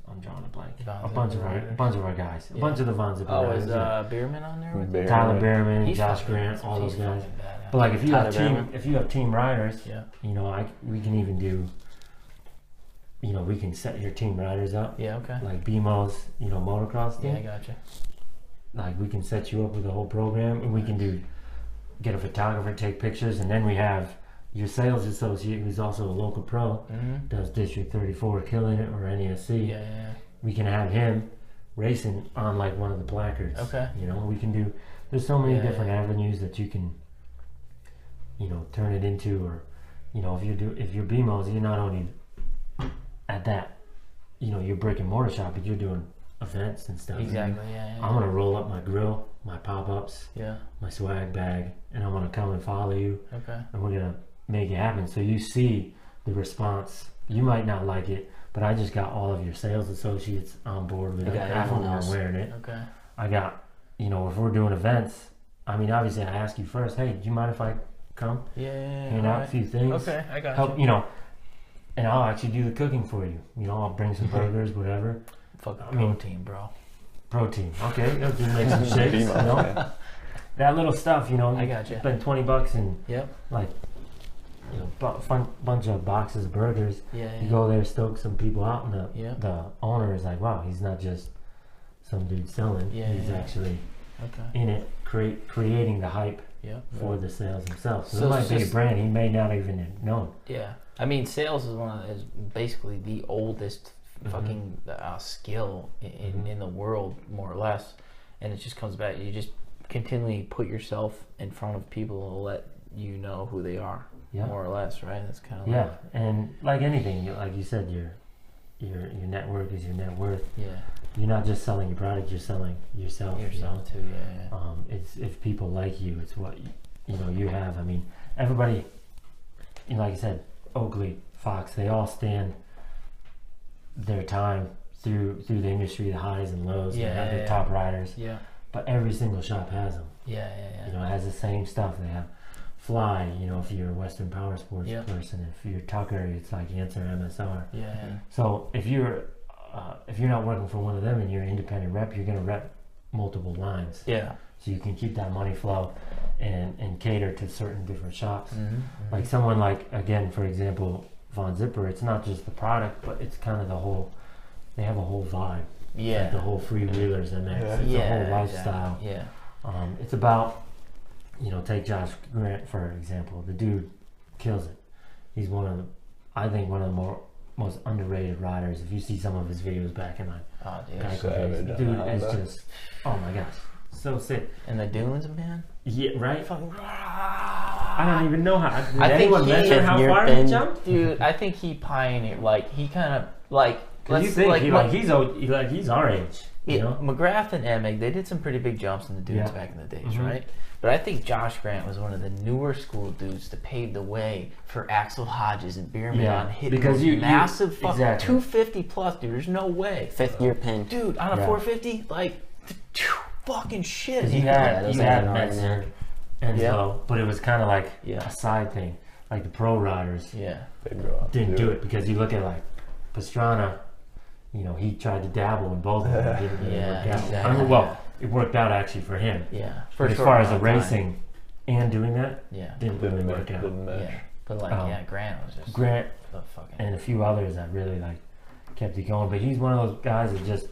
I'm drawing a blank. Von A bunch Zipper of our guys, a Yeah. bunch of the Von Zipper Oh, guys. is yeah. Bierman on there? With Bear- Tyler Behrman, He's Josh fucking- Grant, all those he's guys. fucking badass. But like if you Tyler have team, Behrman? if you have team riders, Yeah. you know, we can even do, you know, we can set your team riders up Yeah. Okay. like BMO's, you know, motocross Yeah, team. I got you. Like we can set you up with the whole program, and we can get a photographer, take pictures, and then we have your sales associate who's also a local pro, Mm-hmm. does District 34, killing it, or NESC. Yeah. Yeah. We can have him racing on like one of the placards. Okay. You know, we can do. There's so many Yeah, different yeah. avenues that you can, you know, turn it into, or, you know, if you're BMOs, you're not only at that, you know, your brick and mortar shop, but you're doing events and stuff. Exactly. Yeah. I'm gonna roll up my grill, my pop-ups, Yeah. my swag bag, and I'm gonna come and follow you, Okay. and we're gonna make it happen. So you see the response. You might not like it, but I just got all of your sales associates on board with You it. got Half of them everyone are else. wearing it. Okay. I got, you know, if we're doing events, I mean, obviously I ask you first, hey, do you mind if I come? Yeah. Hand out a few things. Okay, I got Help, you. you know, and I'll actually do the cooking for you. You know, I'll bring some burgers, whatever. Fucking I mean- protein, bro. Protein. Okay, I'll just make some shakes, you know. That little stuff, you know. I got you. Spend $20 and Yep. like, you know, bunch of boxes of burgers. Yeah. You go there, stoke some people out, and Yeah. the owner is like, wow, he's not just some dude selling. Yeah, He's yeah. actually Okay. in it, creating the hype Yep. for the sales himself. So, So it might it's be a just- brand he may not even have known. Yeah. I mean, sales is basically the oldest Mhm. fucking skill in the world, more or less. And it just comes back. You just continually put yourself in front of people and let you know who they are, Yeah. more or less, right? That's kind of Yeah, and like anything, like you said, your network is your net worth. yeah. You're not just selling your product; you're selling yourself. Yourself too, yeah. It's if people like you, it's what you know you have. I mean, everybody, you know, like I said, Oakley, Fox, they all stand their time through the industry, the highs and lows. They have their top riders, Yeah. but every single shop has them. Yeah. You know, it has the same stuff. They have Fly. You know, if you're a Western Power Sports Yeah. person, if you're Tucker, it's like Answer MSR. Yeah. So if you're not working for one of them and you're an independent rep, you're gonna rep multiple lines. Yeah. So you can keep that money flow and cater to certain different shops. Mm-hmm. Like someone like, again, for example, Von Zipper, it's not just the product, but it's kind of the whole, they have a whole vibe. Yeah. Like the whole freewheelers in there. It's a whole lifestyle. Exactly. Yeah. It's about, you know, take Josh Grant for example. The dude kills it. He's one of the, I think one of the most underrated riders. If you see some of his videos back in like Geico days, the dude is just, oh my gosh, so sick. And the dunes, man. Yeah, right. Fucking. I don't even know how. Did I think anyone he- mention how You're far thin. he jumped? Dude, I think he pioneered. Like he kind of like. Cause you think he's our age, you know? McGrath and Emig, they did some pretty big jumps in the dunes back in the days, Mhm. right? But I think Josh Grant was one of the newer school dudes to pave the way for Axel Hodges and Bierman on hitting because those massive fucking exactly. 250 plus, dude. There's no way. 5th year pin. Dude, on a 450, like, fucking shit. Because you Yeah, those had are in Metzer and Yeah. so, but it was kind of like Yeah. a side thing. Like the pro riders Yeah. didn't do it because you look at like Pastrana, you know, he tried to dabble in both of them. It didn't really work out. exactly. I mean, well, it worked out actually for him. Yeah. But as far as the racing and doing that, Yeah. didn't really work out. Didn't match. Yeah. But like, Grant was just Grant the fucking. and a few others that really like kept it going. But he's one of those guys that just,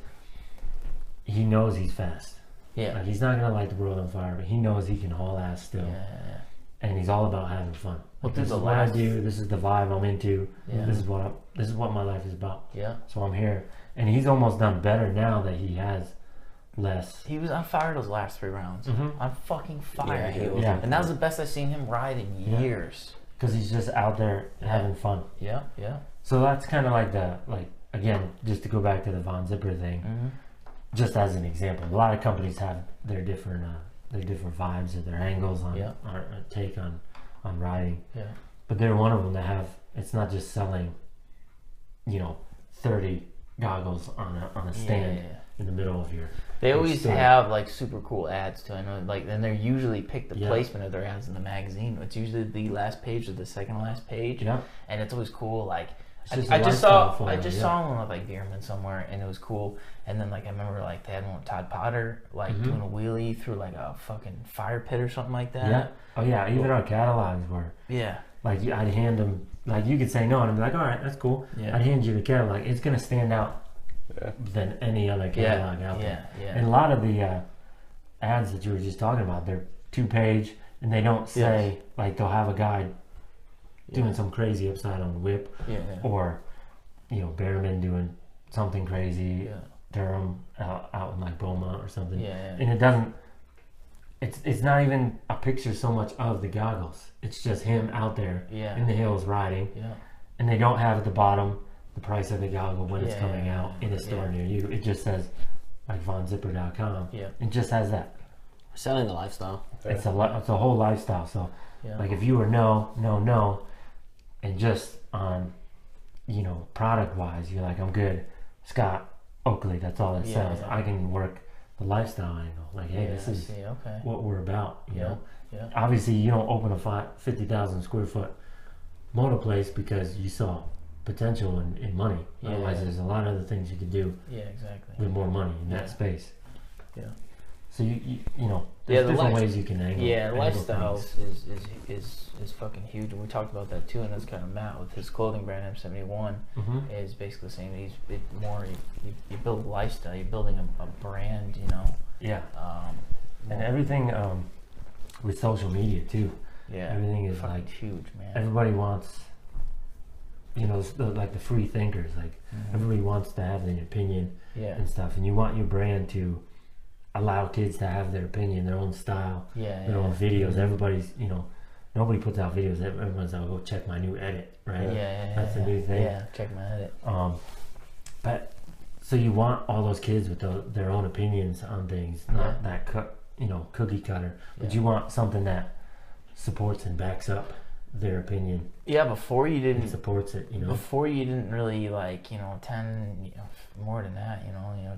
he knows he's fast. Yeah. Like he's not gonna light the world on fire, but he knows he can haul ass still. Yeah. And he's all about having fun. Well, Like, through this the is what I last- do. This is the vibe I'm into. Yeah. This is what my life is about. Yeah. So I'm here, and he's almost done better now that he has less. He was on fire those last 3 rounds. Mhm. On fucking fire. Yeah, he was. Yeah. And that was the best I've seen him ride in Yeah. years. Because he's just out there having fun. Yeah. Yeah. So that's kind of like again, just to go back to the Von Zipper thing, Mm-hmm. just as an example. A lot of companies have their different vibes or their angles on Yeah. or take on riding. Yeah. But they're one of them that have. It's not just selling, 30 goggles on a stand Yeah. in the middle of your. They always store. have like super cool ads too. I know, like, and they're usually pick the Yeah. placement of their ads in the magazine. It's usually the last page or the second last page, Yeah. and it's always cool. Like, It's just I a just lifestyle saw, for I them, just yeah. saw one with like Bierman somewhere, and it was cool. And then like I remember like they had one with Todd Potter, like Mhm. doing a wheelie through like a fucking fire pit or something like that. Yeah. Oh yeah. Even our catalogs were Yeah. like I'd hand them like you could say no and I'd be like all right that's cool. Yeah. I'd hand you the catalog. It's gonna stand out Yeah. than any other catalog out there. Yeah. And a lot of the ads that you were just talking about, they're 2-page and they don't say like they'll have a guy doing some crazy upside on whip Yeah. or Behrman doing something crazy. Yeah. Durham out in like Beaumont or something. Yeah. And it doesn't. It's not even a picture so much of the goggles. It's just him out there Yeah. in the hills riding, Yeah. and they don't have at the bottom the price of the goggle when it's Yeah, coming yeah, out in a store near you. It just says like vonzipper.com. Yeah. It just has that. We're selling the lifestyle. It's a whole lifestyle. So Yeah. like if you were no, and just on product wise, you're like I'm good. Scott Oakley, that's all it Yeah, says. yeah. I can work the lifestyle angle. Like hey, this is okay. what we're about. You know. Yeah. Obviously, you don't open a 50,000 square foot motor place because you saw potential in money. Yeah. Otherwise, there's a lot of other things you could do Yeah. Exactly. with more money in Yeah. that space. Yeah. So you know, Yeah, there's the different life- ways you can angle. Yeah, angle lifestyle things. is fucking huge, and we talked about that too. And that's kind of Matt with his clothing brand M71 Mhm. is basically saying you build a lifestyle, you're building a brand, Yeah, and more- everything with social media too. yeah, Everything is fucking like huge, man. everybody wants. Like the free thinkers. Like Mhm. everybody wants to have an opinion Yeah, and stuff, and you want your brand to allow kids to have their opinion, their own style, yeah, their yeah. own videos. Everybody's, nobody puts out videos. Everyone's like, go check my new edit, right? Yeah, That's the new thing. Yeah, check my edit. But so you want all those kids with their own opinions on things, not that cookie cutter, but Yeah. you want something that supports and backs up their opinion Yeah, before you and didn't. supports it. Before you didn't really like, 10, more than that,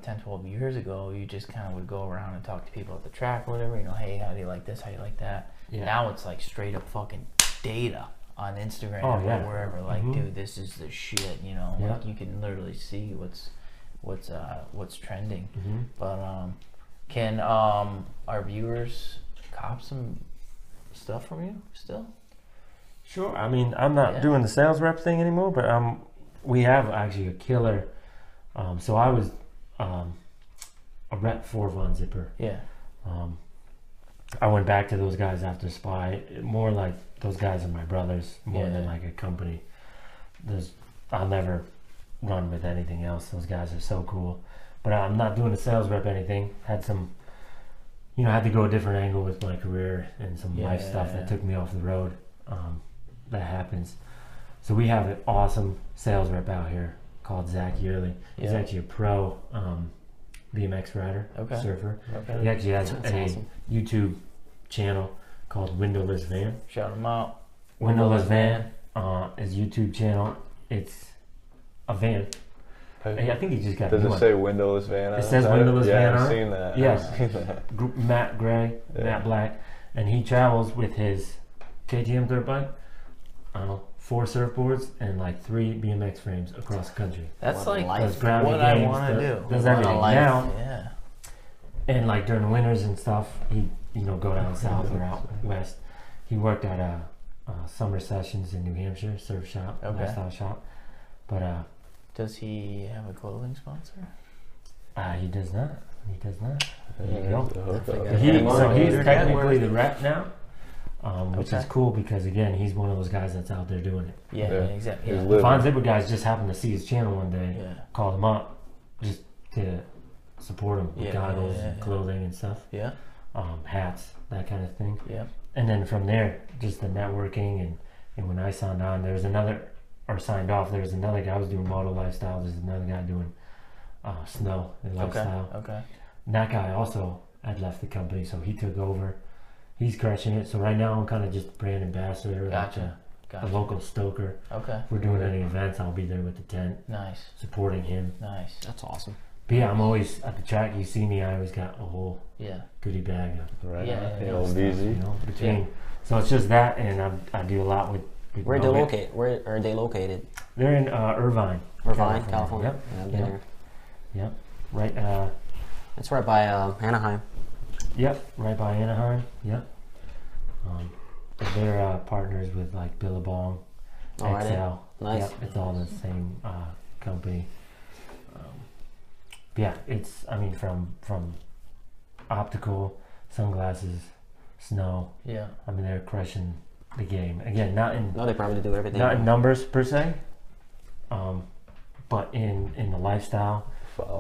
10, 12 years ago, you just kind of would go around and talk to people at the track or whatever, hey, how do you like this? How do you like that? Yeah. Now it's like straight up fucking data on Instagram Oh, or yeah. wherever. Like, Mhm. dude, this is the shit, Yeah. Like you can literally see what's trending. Mhm. But Can our viewers cop some stuff from you still? Sure. I mean, I'm not doing the sales rep thing anymore, but we have actually a killer. So I was a rep for Von Zipper. Yeah. I went back to those guys after Spy. More like those guys are my brothers more than like a company. I'll never run with anything else. Those guys are so cool. But I'm not doing a sales rep anything. Had to go a different angle with my career and some life stuff that took me off the road. That happens. So we have an awesome sales rep out here called Zach Yearley. He's actually a pro BMX rider, surfer. Okay. He actually has a YouTube channel called Windowless Van. Shout him out. Windowless Van, his YouTube channel. It's a van. I think he just got. Does it say windowless van? It says windowless van. I've seen that. Yes. Matt Gray, Matt Black, and he travels with his KTM dirt bike. 4 surfboards and like 3 BMX frames across the country. That's what like what I want to do. Does everything now. Yeah. And like during the winters and stuff, he go down south or out west. He worked at summer sessions in New Hampshire, surf shop, lifestyle shop. But does he have a clothing sponsor? He does not. He does not. There you go. So he's technically the rep now. Which is cool because again he's one of those guys that's out there doing it. Yeah, exactly. The Von Zipper guys just happened to see his channel one day, called him up just to support him with goggles and clothing and stuff. Yeah. Hats, that kind of thing. Yeah. And then from there, just the networking and when I signed on, there was another guy who was doing moto lifestyle. There's another guy doing snow and lifestyle. Okay. And that guy also had left the company, so he took over. He's crushing it. So right now I'm kind of just brand ambassador. Gotcha. A local stoker. Okay. If we're doing any events, I'll be there with the tent. Nice. Supporting him. Nice. That's awesome. But yeah, I'm always at the track. You see me, I always got a whole goodie bag. Right. Easy. Between. So it's just that, and I do a lot with Where are they located? They're in Irvine. California. Yep. Yeah, I've been there. Yep. Right. That's right by Anaheim. Yep, right by Anaheim. Yep. They're partners with like Billabong, XL. Nice. Yep, it's all the same company. It's from optical, sunglasses, snow. Yeah. They're crushing the game. Again, they probably do everything. Not in numbers per se, but in the lifestyle.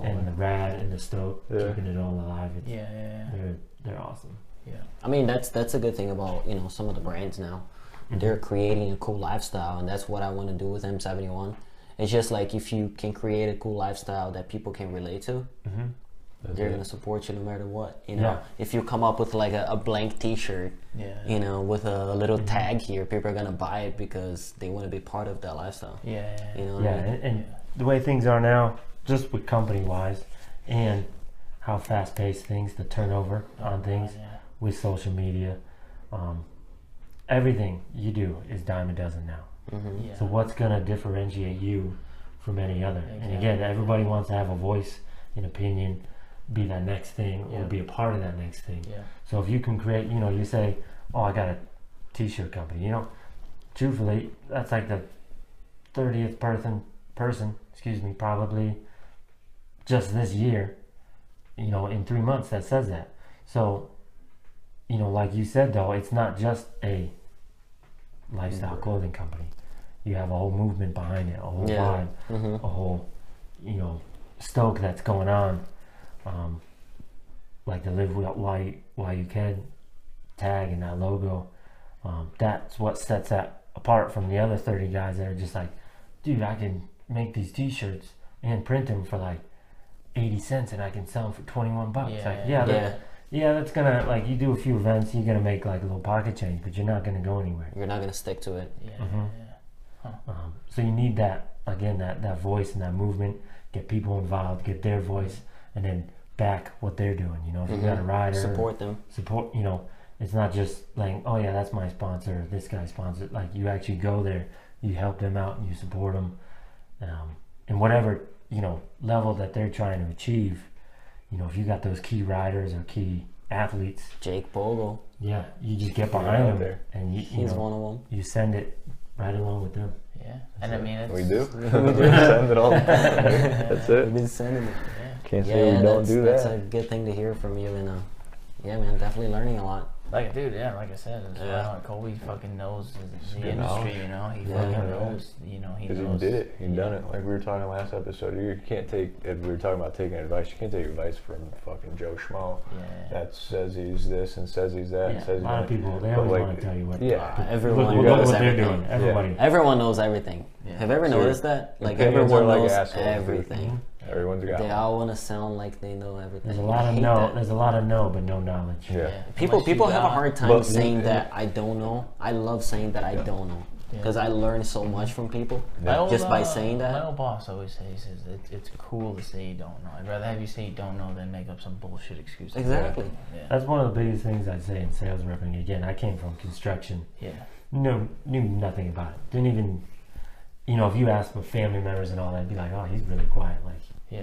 And the rad and the stoke, keeping it all alive. They're awesome. Yeah. That's a good thing about some of the brands now. Mm-hmm. They're creating a cool lifestyle, and that's what I want to do with M71. It's just like if you can create a cool lifestyle that people can relate to, they're gonna support you no matter what. If you come up with like a blank T-shirt, with a little tag here, people are gonna buy it because they want to be part of that lifestyle. And the way things are now. Just with company-wise and how fast-paced things, the turnover on things with social media. Everything you do is dime a dozen now. Mm-hmm. Yeah. So what's going to differentiate you from any other? Exactly. And again, everybody wants to have a voice, an opinion, be that next thing or be a part of that next thing. Yeah. So if you can create, you say, oh, I got a T-shirt company. Truthfully, that's like the 30th person, probably just this year, in 3 months that says that. So, like you said though, it's not just a lifestyle clothing company. You have a whole movement behind it, a whole vibe, a whole, stoke that's going on. Like the Live While You Can tag and that logo. That's what sets that apart from the other 30 guys that are just like, dude, I can make these T-shirts and print them for like 80 cents and I can sell them for 21 bucks. That's gonna, like, you do a few events, you're gonna make like a little pocket change, but you're not gonna go anywhere. You're not gonna stick to it. So you need that, again, that voice and that movement, get people involved, get their voice, and then back what they're doing. If you got a rider, support them. It's not just like, oh yeah, that's my sponsor, this guy's sponsored. Like, you actually go there, you help them out and you support them. And whatever level that they're trying to achieve, you know, if you got those key riders or key athletes, Jake Bogle. yeah, you just get behind them there. and you He's know, one of them. you send it right along with them. Yeah, and I mean, it's, We do. We send it all the time. That's it. We've been sending it. Yeah. Can't say we don't do That's that. a good thing to hear from you, and yeah, man, definitely learning a lot. Like, dude, yeah, like I said, it's Yeah. like Colby fucking knows the good industry, knowledge. you know. He Yeah. fucking knows, you know. He Because knows. he did it. He done it. Like we were talking last episode. You can't take, if we were talking about taking advice, you can't take advice from fucking Joe Schmo Yeah. that says he's this and says he's that and Yeah, says a lot of he's people, they But always like, want to tell you what. yeah. Everyone Look knows what they're everything. doing. Everybody. Everyone knows everything. Yeah. Have you ever Sure. noticed that? Like Opinions everyone are like knows assholes, dude. everything. Everyone's got They one. all want to sound like they know everything. There's a lot I of hate no. that. There's a lot of no, but no knowledge. Yeah. People Unless you have a got- hard time But- saying that I don't know. I love saying that I don't know Yeah. because I learn so much from people My old, just by saying My that. old boss always says it's cool to say you don't know. I'd rather have you say you don't know than make up some bullshit excuse. Exactly. Yeah. That's one of the biggest things I'd say in sales repping. Again, I came from construction. Yeah. Knew nothing about it. Didn't even, you know, if you asked my family members and all that, I'd be like, oh, he's really quiet. Like Yeah.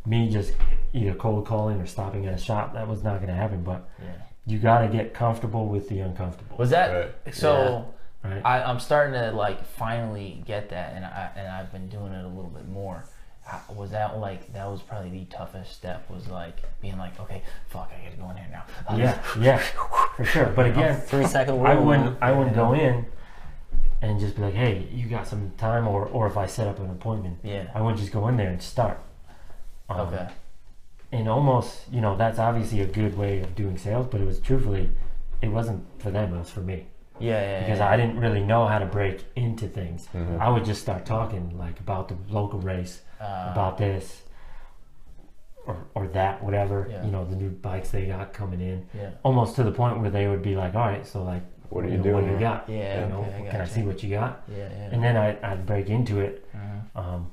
me just either cold calling or stopping at a shop, that was not going to happen. But Yeah. you got to get comfortable with the uncomfortable. Was that Right. so? Right? I'm starting to like finally get that, and I've been doing it a little bit more. Was that like that was probably the toughest step? Was like being like, okay, fuck, I gotta go in here now. Yeah, for sure. But again, 3 second I rule. wouldn't go in and just be like, hey, you got some time, or if I set up an appointment, Yeah. I wouldn't just go in there and start. Okay. And almost, you know, that's obviously a good way of doing sales, but it was truthfully, it wasn't for them, it was for me. Yeah. Because I didn't really know how to break into things. Mhm. I would just start talking like about the local race, about this or that, whatever, Yeah. you know, the new bikes they got coming in. Yeah. Almost to the point where they would be like, all right, so like, What are you know, what do doing you here? got? Yeah, You know, okay, I can I gotcha. see what you got? Yeah. And then I'd break into it. Mhm.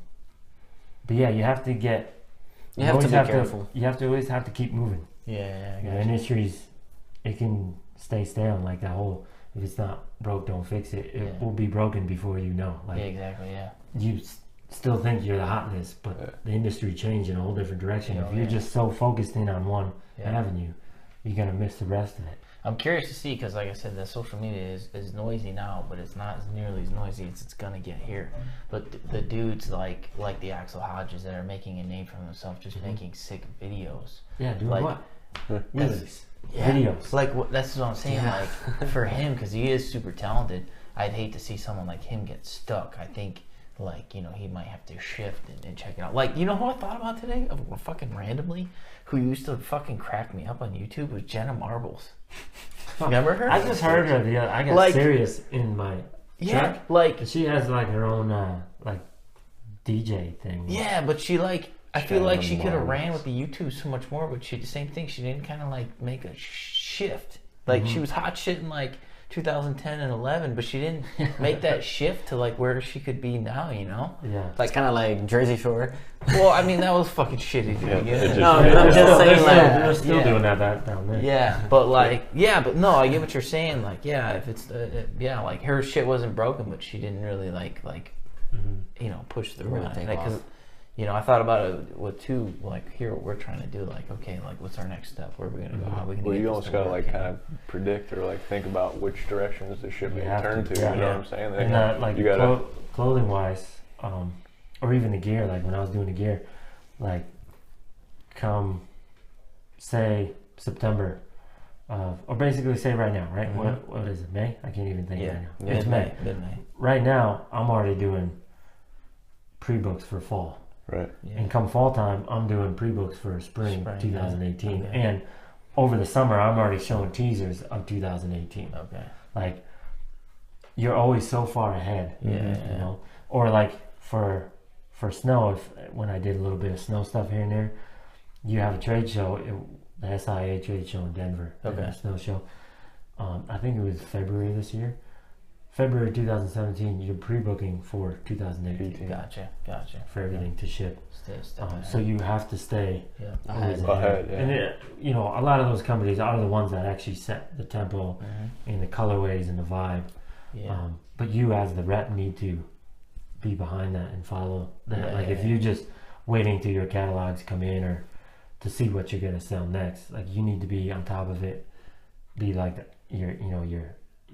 But yeah, you have to get. You have to always be careful. You have to always have to keep moving. Yeah. You know, industries, it can stay stale. Like that whole, if it's not broke, don't fix it. It Yeah. will be broken before you know. Like Yeah, exactly. Yeah. you still think you're the hotness, but Yeah. the industry changed in a whole different direction. Yeah, If you're yeah. just so focused in on one Yeah. avenue, you're gonna miss the rest of it. I'm curious to see because, like I said, the social media is noisy now, but it's not as nearly as noisy as it's gonna get here. But the dudes like the Axel Hodges that are making a name for themselves, just making sick videos. Yeah, doing Like, what? that's- Wheelies. Yeah, Videos. Like that's what I'm saying. Yeah. Like for him, because he is super talented, I'd hate to see someone like him get stuck. I think, like, you know, he might have to shift and check it out. Like, you know who I thought about today? Fucking randomly, who used to fucking crack me up on YouTube was Jenna Marbles. Remember her? I just heard her the other. I got Like- serious in my Yeah, truck. like She has like her own like DJ thing. yeah, but she like. I feel Jenna like she could have Marbles. ran with the YouTube so much more, but she the same thing. She didn't kind of like make a shift. Like she was hot shit in like 2010 and 11, but she didn't make that shift to like where she could be now. You know? Yeah. It's kind of like Jersey Shore. Well, I mean that was fucking shitty to Yeah, begin it with. just- No, Yeah, I'm just saying like They're still yeah. doing that down there. Yeah, but like, yeah, but no, I get what you're saying. Like, yeah, if it's yeah, like her shit wasn't broken, but she didn't really like you know, push through Really on it. take Like, 'cause, off. you know, I thought about it with two. Like, here what we're trying to do. Like, okay, like what's our next step? Where are we gonna go? How are we gonna? Well, get you this almost to gotta work? like kind of predict or like think about which directions the ship You may have turn to, to. yeah. You know what I'm saying? And like you gotta. clothing wise, or even the gear. Like when I was doing the gear, like come say September, or basically say right now, right? Mhm. What is it? May? I can't even think Yeah, right now. yeah, It's May. Midnight. Right now, I'm already doing pre-books for fall. Right. Yeah. And come fall time, I'm doing pre-books for spring Spring, 2018. yeah. Okay. And over the summer, I'm already showing teasers of 2018. Okay. Like, you're always so far ahead. Yeah, You yeah. know? Or like for snow, when I did a little bit of snow stuff here and there, you have a trade show, the SIA trade show in Denver. They had Okay. a snow show. I think it was February this year. February 2017, you're pre-booking for 2018 Gotcha. for everything to ship. Stay So you have to stay yeah. always Ahead, yeah. And you know, a lot of those companies are the ones that actually set the tempo and the colorways and the vibe. Yeah. But you as the rep need to be behind that and follow that. Yeah, like if yeah. you're just waiting till your catalogs come in or to see what you're gonna sell next. Like you need to be on top of it. Be like your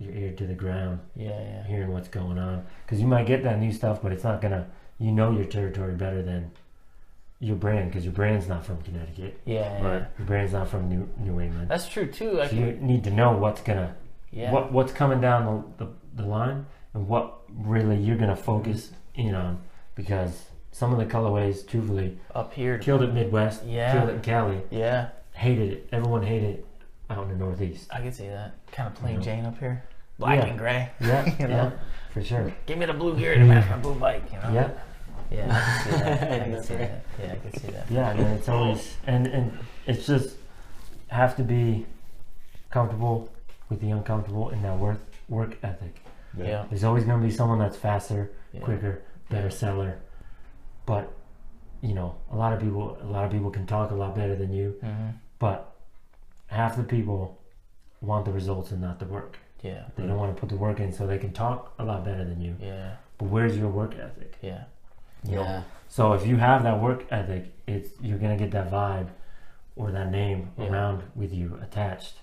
ear to the ground. Yeah. Hearing what's going on, because you might get that new stuff, but it's not gonna. You know your territory better than your brand, because your brand's not from Connecticut. Yeah. Right. Your brand's not from New England. That's true too. So you need to know what's gonna, Yeah. what's coming down the line, and what really you're gonna focus in on, because some of the colorways, truthfully, Up here. killed it Midwest, Yeah. killed it in Cali, Yeah. hated it. Everyone hated it out in the Northeast. I can see that. Kind of plain You know. Jane up here. Black Yeah. and gray. Yeah, You know? yeah, for sure. Give me the blue gear to match my blue bike, you know? Yeah, Yeah, I can see that. I can That's see right. that. Yeah, I can see that. yeah, and it's always and it's just have to be comfortable with the uncomfortable in that work ethic. Yeah. There's always going to be someone that's faster, Yeah. quicker, better seller, but you know, a lot of people can talk a lot better than you, Mm-hmm. but half the people want the results and not the work. Yeah. They don't want to put the work in, so they can talk a lot better than you. Yeah. But where's your work ethic? Yeah. You know? Yeah. So if you have that work ethic, you're gonna get that vibe or that name Yeah. around with you attached,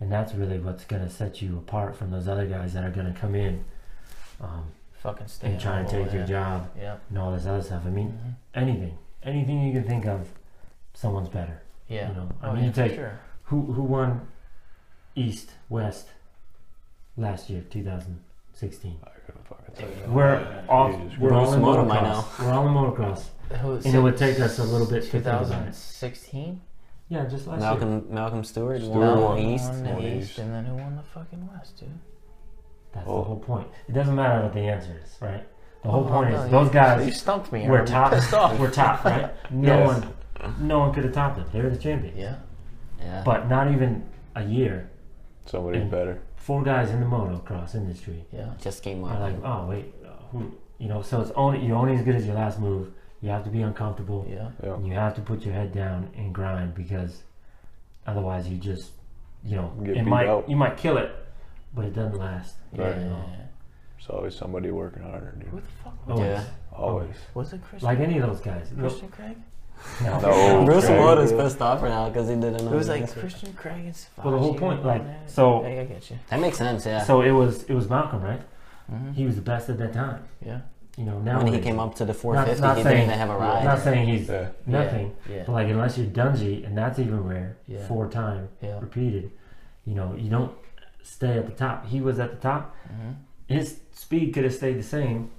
and that's really what's gonna set you apart from those other guys that are gonna come in Fucking stay and try and humble, take your job Yeah. and all this other stuff. I mean, Mhm. anything you can think of, someone's better. Yeah. You know, I Oh, mean, yeah, you take for sure. who won East West last year, 2016. I couldn't fucking tell you. We're all Jesus we're all in Bruce Moto might motocross. We're all in motocross. Who- And it would take us a little bit to think about it. 2016? Yeah, just last year. Malcolm Stewart Stewart won won. the East. Won the Won East, East. and then who won the fucking West, dude? That's Oh. the whole point. It doesn't matter what the answer is, right? The whole Oh, point no, is those You guys stumped me. were I'm top. Pissed off. Were top, right? Yes. No one could have topped them. They were the champions. Yeah. Yeah. But not even a year. Somebody's And- better. 4 guys in the motocross industry Yeah. Just came are up. like, oh wait, who? You know, so it's you're only as good as your last move. You have to be uncomfortable. Yeah. Yeah. And you have to put your head down and grind, because otherwise you just, you know, Get it beat might out. you might kill it, but it doesn't last. Right. Yeah. There's always somebody working harder, Who dude. the fuck was Always. Yeah. Always. Was it Christian? Like any of those guys. Christian Craig? No. No. Bruce Craig. Moto's pissed off right now because he didn't know. It was the like answer. Christian Craig and Savachi. Well, the whole point, like, on there. so- Hey, I get you. That makes sense. Yeah. So it was Malcolm, right? Mm-hmm. He was the best at that time. Yeah. You know, now when he came up to the 450, not he saying- didn't even have a ride. Not saying he's Yeah. nothing, Yeah. but like unless you're Dungy, and that's even rare, Yeah. 4-time Yeah. repeated. You know, you don't stay at the top. He was at the top. Mm-hmm. His speed could have stayed the same,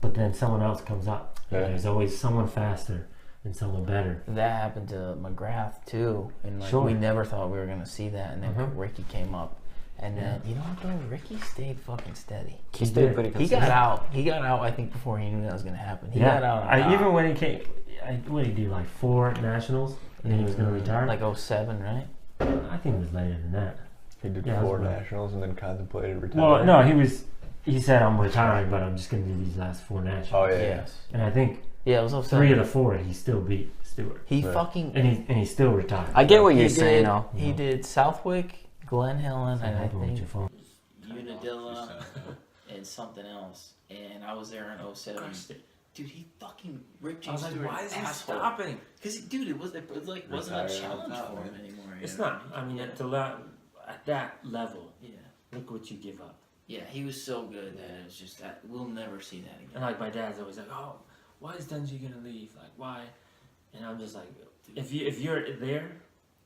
but then someone else comes up. Yeah. There's always someone faster and someone better. That happened to McGrath too, and like Sure. we never thought we were gonna see that, and then Mhm. Ricky came up, and then you know what though, Ricky stayed fucking steady. He He stayed did. pretty He consistent. got out. He got out. I think before he knew that was gonna happen. He got out. on top. Even when he came, what did he do? Like 4 nationals, and then he was going to retire. Like 07, right? I think it was later than that. He did Yeah, 4 that's right. nationals and then contemplated retiring. Well, no, he said I'm retiring, but I'm just going to do these last 4 nationals. Oh yeah. Yes. And I think Yeah, it was 07. 3 of the 4 he still beat Stewart, He Right. fucking. and he still retired. I get what he you're did, saying, though. He did Southwick, Glen Helen, and I Happened with your think phone. Unadilla and something else. And I was there in 07. Dude, he fucking ripped James Stewart. Asshole. stopping? Because, dude, it wasn't Retired. a challenge for him anymore. It's you know? not. I mean, at that level, Yeah. look what you give up. Yeah, he was so good that it's just that we'll never see that again. And like my dad's always like, "Oh, why is Dungy gonna leave? Like, why?" And I'm just like, if you're there,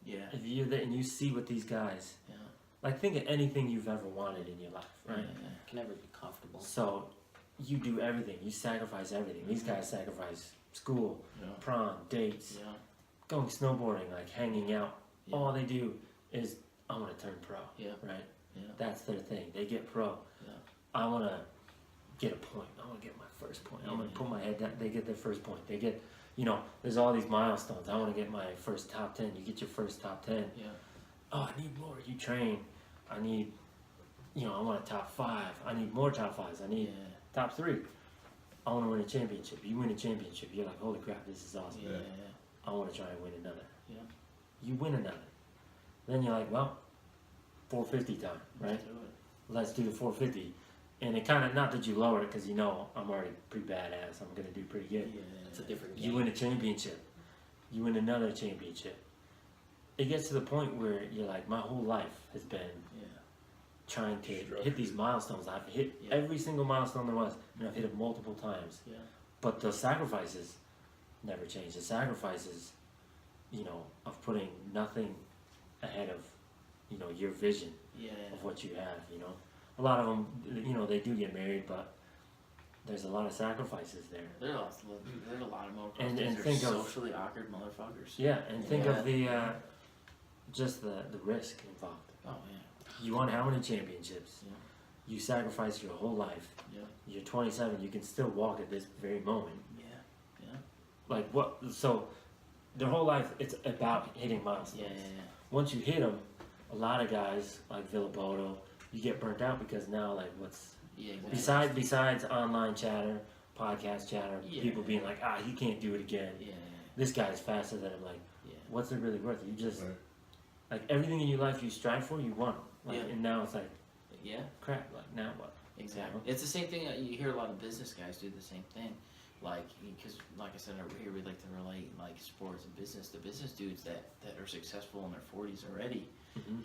Yeah. if you're there and you see what these guys, Yeah. like, think of anything you've ever wanted in your life, right? Yeah. Can never be comfortable. So you do everything. You sacrifice everything. These guys sacrifice school, Yeah. prom, dates, Yeah. going snowboarding, like hanging out. Yeah. All they do is, I want to turn pro. Yeah. Right. Yeah. That's their thing. They get pro. Yeah. I want to get a point. I want to get my first point. I want to put my head down. They get their first point. They get, you know, there's all these milestones. I want to get my first top 10. You get your first top 10. Yeah. Oh, I need more. You train. I need, you know, I want a top 5. I need more top 5s. I need Yeah. top 3. I want to win a championship. You win a championship. You're like, holy crap, this is awesome. Yeah. I want to try and win another. Yeah. You win another. Then you're like, well, 450 time, right? Let's do it. Let's do the 450. And it kind of, not that you lower it because you know I'm already pretty badass. I'm going to do pretty good. Yeah. It's a different You game. win a championship. You win another championship. it gets to the point where you're like, my whole life has been trying to hit these milestones. I've hit every single milestone there was, and I've hit it multiple times. Yeah. But the sacrifices never change. The sacrifices, of putting nothing ahead of, your vision of what you have. A lot of them, they do get married, but there's a lot of sacrifices there. There's a lot of motocross And dudes think are of- socially awkward motherfuckers. Yeah, and think of the just the risk involved. Oh yeah. You won how many championships? Yeah. You sacrificed your whole life. Yeah. You're 27. You can still walk at this very moment. Yeah. Yeah. Like what? So their whole life, it's about hitting milestones. Yeah. Once you hit them, a lot of guys like Villapoto, you get burnt out because now like what's besides online chatter, podcast chatter, people being like, he can't do it again. Yeah. This guy's faster than him. Like, Yeah. what's it really worth? You just like everything in your life you strive for, you want. Like, and now it's like, Yeah. crap. Like now what? Exactly. It's the same thing. You hear a lot of business guys do the same thing. Like, because, like I said over here, we like to relate like sports and business. The business dudes that are successful in their 40s already,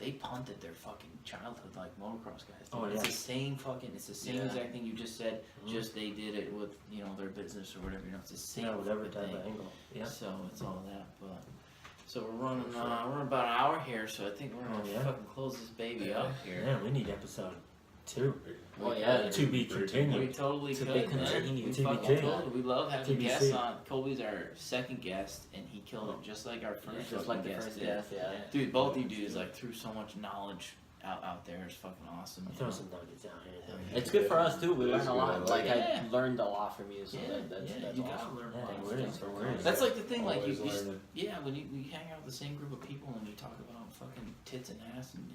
they punted their fucking childhood like motocross guys. Oh, It's yeah. the same exact thing you just said. Just they did it with their business or whatever. It's the same. Whatever fucking type thing. of angle. Yeah. So it's all that, but. So we're running about an hour here, so I think we're gonna fucking close this baby up here. Yeah, we need episode 2. Well, yeah, To be we continued. totally To could. be man. continued. We To be fucking continued. totally. We love having TBC. guests on. Colby's our second guest, and he killed it just like our first. Just like the guest first did. guest, yeah. Dude, both you dudes like threw so much knowledge out there. It's fucking awesome. you Throw know? some nuggets out here. It's good for us too. We learn a lot. Like Yeah. I learned a lot from you, so Yeah, that's you awesome. gotta learn a lot. Yeah, of words stuff. for words. That's like the thing, like Always you learning. when you hang out with the same group of people and you talk about fucking tits and ass and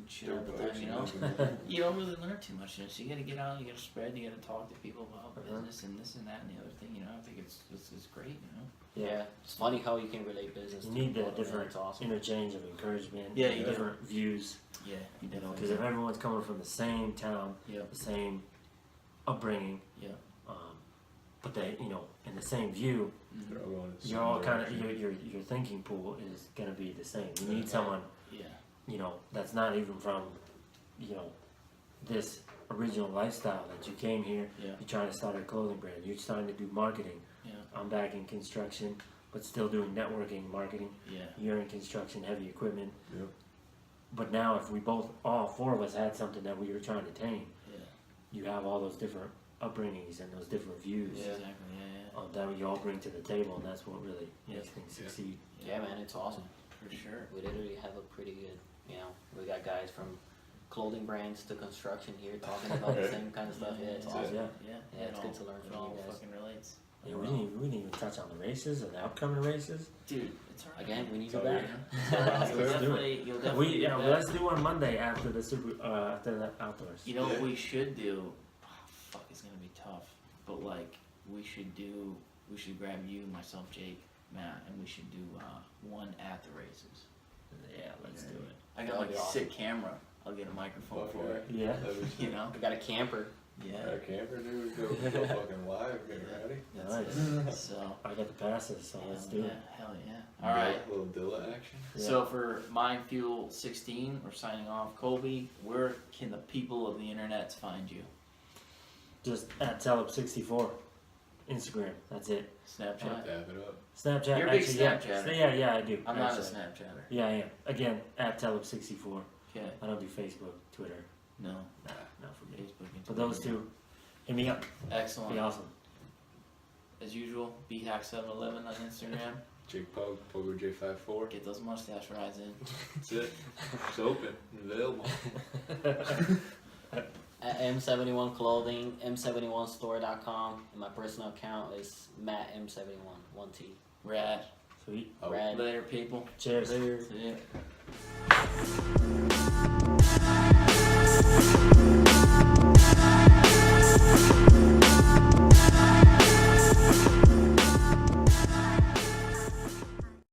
shit all the time, you don't really learn too much. So you gotta get out, you gotta spread, you gotta talk to people about business and this and that and the other thing. I think it's great. Yeah, it's funny how you can relate business. You to need people, that man. different It's awesome. interchange of encouragement. Yeah, you do. different views. Yeah, you You know, definitely. because if everyone's coming from the same town, Yeah, the same upbringing, yeah. but they, you know, in the same view, Mhm. all going in the you're same all kind of direction. your thinking pool is going to be the same. You need someone, Yeah, you know, that's not even from, you know, this original lifestyle that you came here. yeah, You're trying to start a clothing brand. You're starting to do marketing. yeah, I'm back in construction, but still doing networking, marketing. yeah. You're in construction, heavy equipment. Yep. But now, if we both, all four of us, had something that we were trying to tame, Yeah. you have all those different upbringings and those different views Yeah, exactly. Yeah, that you all bring to the table, and that's what really makes things Yeah. succeed. Yeah, man, it's awesome. for sure. We literally have a pretty good, you know, we got guys from clothing brands to construction here talking about the same kind of stuff. Yeah, it's Yeah. awesome. Yeah. Yeah, Yeah, it's it good all- to learn it from all you guys. fucking relates. Yeah, we didn't even touch on the races or the upcoming races. Dude, it's alright. Again, we need So, you back. You'll Let's do it. you'll definitely We get back. let's do one Monday after the after the outdoors. You know what we should do? Oh, fuck, it's gonna be tough. But like, we should grab you, myself, Jake, Matt, and we should do one at the races. Yeah, let's do it. I got That'd like be a awesome. sick camera. I'll get a microphone Fuck for yeah. it. Yeah. That'd be You know? We got a camper. Yeah. Our camper dude, go fucking live, get ready. That's Nice. it. So. I got the passes, so let's do yeah, it. hell yeah. All right. A little Dilla action. Yeah. So for Mind Fuel 16, we're signing off. Colby, where can the people of the internet find you? Just at Telep64, Instagram. That's it. Snapchat. Dab it up. Snapchat. You're a big actually, Snapchatter. Yeah, I do. I'm not a actually. Snapchatter. Yeah, I am. Again, at Telep64. Okay. I don't do Facebook, Twitter. No. Nah, not for me. Facebook. and But those Twitter. two, hit me up. Be Excellent. awesome. As usual, bhack711 on Instagram. Jake Pug, Pogo J54. Get those mustache rides in. That's it. It's open and available. At M71 Clothing, M71store.com, and my personal account is MattM71, 1T. Rad. Sweet. Oh. Rad. Later, people. Cheers. See ya.